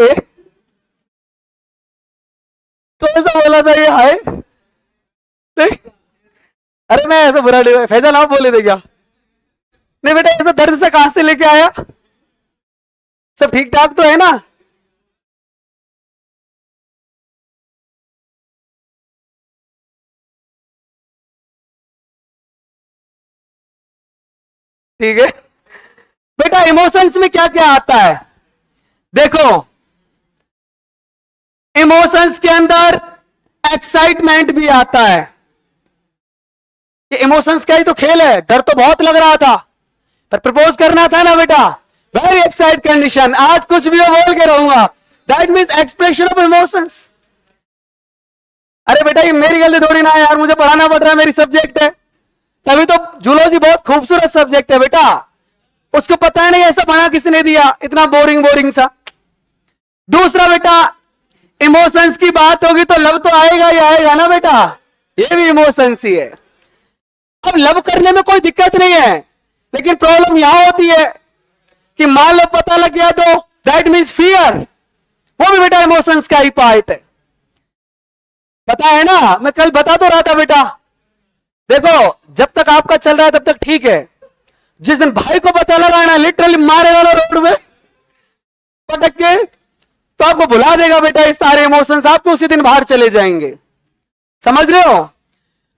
तो ऐसा बोला था ये हाय नहीं? अरे मैं ऐसा बुरा नहीं, फैजल आप बोले थे क्या? नहीं बेटा, ऐसा दर्द से कहां से लेके आया? सब ठीक ठाक तो है ना? ठीक है बेटा। इमोशंस में क्या क्या आता है देखो। इमोशंस के अंदर एक्साइटमेंट भी आता है। ये इमोशंस का ही तो खेल है। डर तो बहुत लग रहा था पर प्रपोज करना था ना बेटा। वेरी एक्साइट कंडीशन, आज कुछ भी हो बोल के रहूंगा। That means expression of emotions. अरे बेटा ये मेरी गलती थोड़ी ना है यार, मुझे पढ़ाना पड़ रहा है, मेरी सब्जेक्ट है। तभी तो जूलॉजी बहुत खूबसूरत सब्जेक्ट है बेटा। उसको पता है नहीं ऐसा पढ़ा किसने दिया, इतना बोरिंग बोरिंग सा। दूसरा बेटा, इमोशंस की बात होगी तो लव तो आएगा ही आएगा ना बेटा, ये भी इमोशंस ही है। अब लव करने में कोई दिक्कत नहीं है, लेकिन प्रॉब्लम यहां होती है कि मान लो पता लग गया तो दैट मीन्स फियर। वो भी बेटा इमोशंस का ही पार्ट है। पता है ना, मैं कल बता तो रहा था बेटा। देखो जब तक आपका चल रहा है तब तक ठीक है। जिस दिन भाई को पता लगा ना, लिटरली मारेगा ना रोड में पटक के, तो आपको भुला देगा बेटा ये सारे इमोशंस, आपको उसी दिन बाहर चले जाएंगे। समझ रहे हो?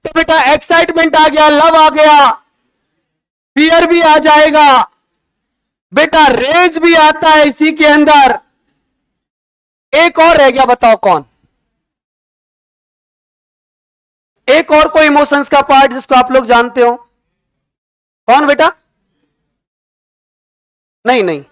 तो बेटा एक्साइटमेंट आ गया, लव आ गया, फियर भी आ जाएगा बेटा, रेज भी आता है इसी के अंदर। एक और रह गया, बताओ कौन? एक और कोई इमोशंस का पार्ट जिसको आप लोग जानते हो? कौन बेटा? नहीं नहीं,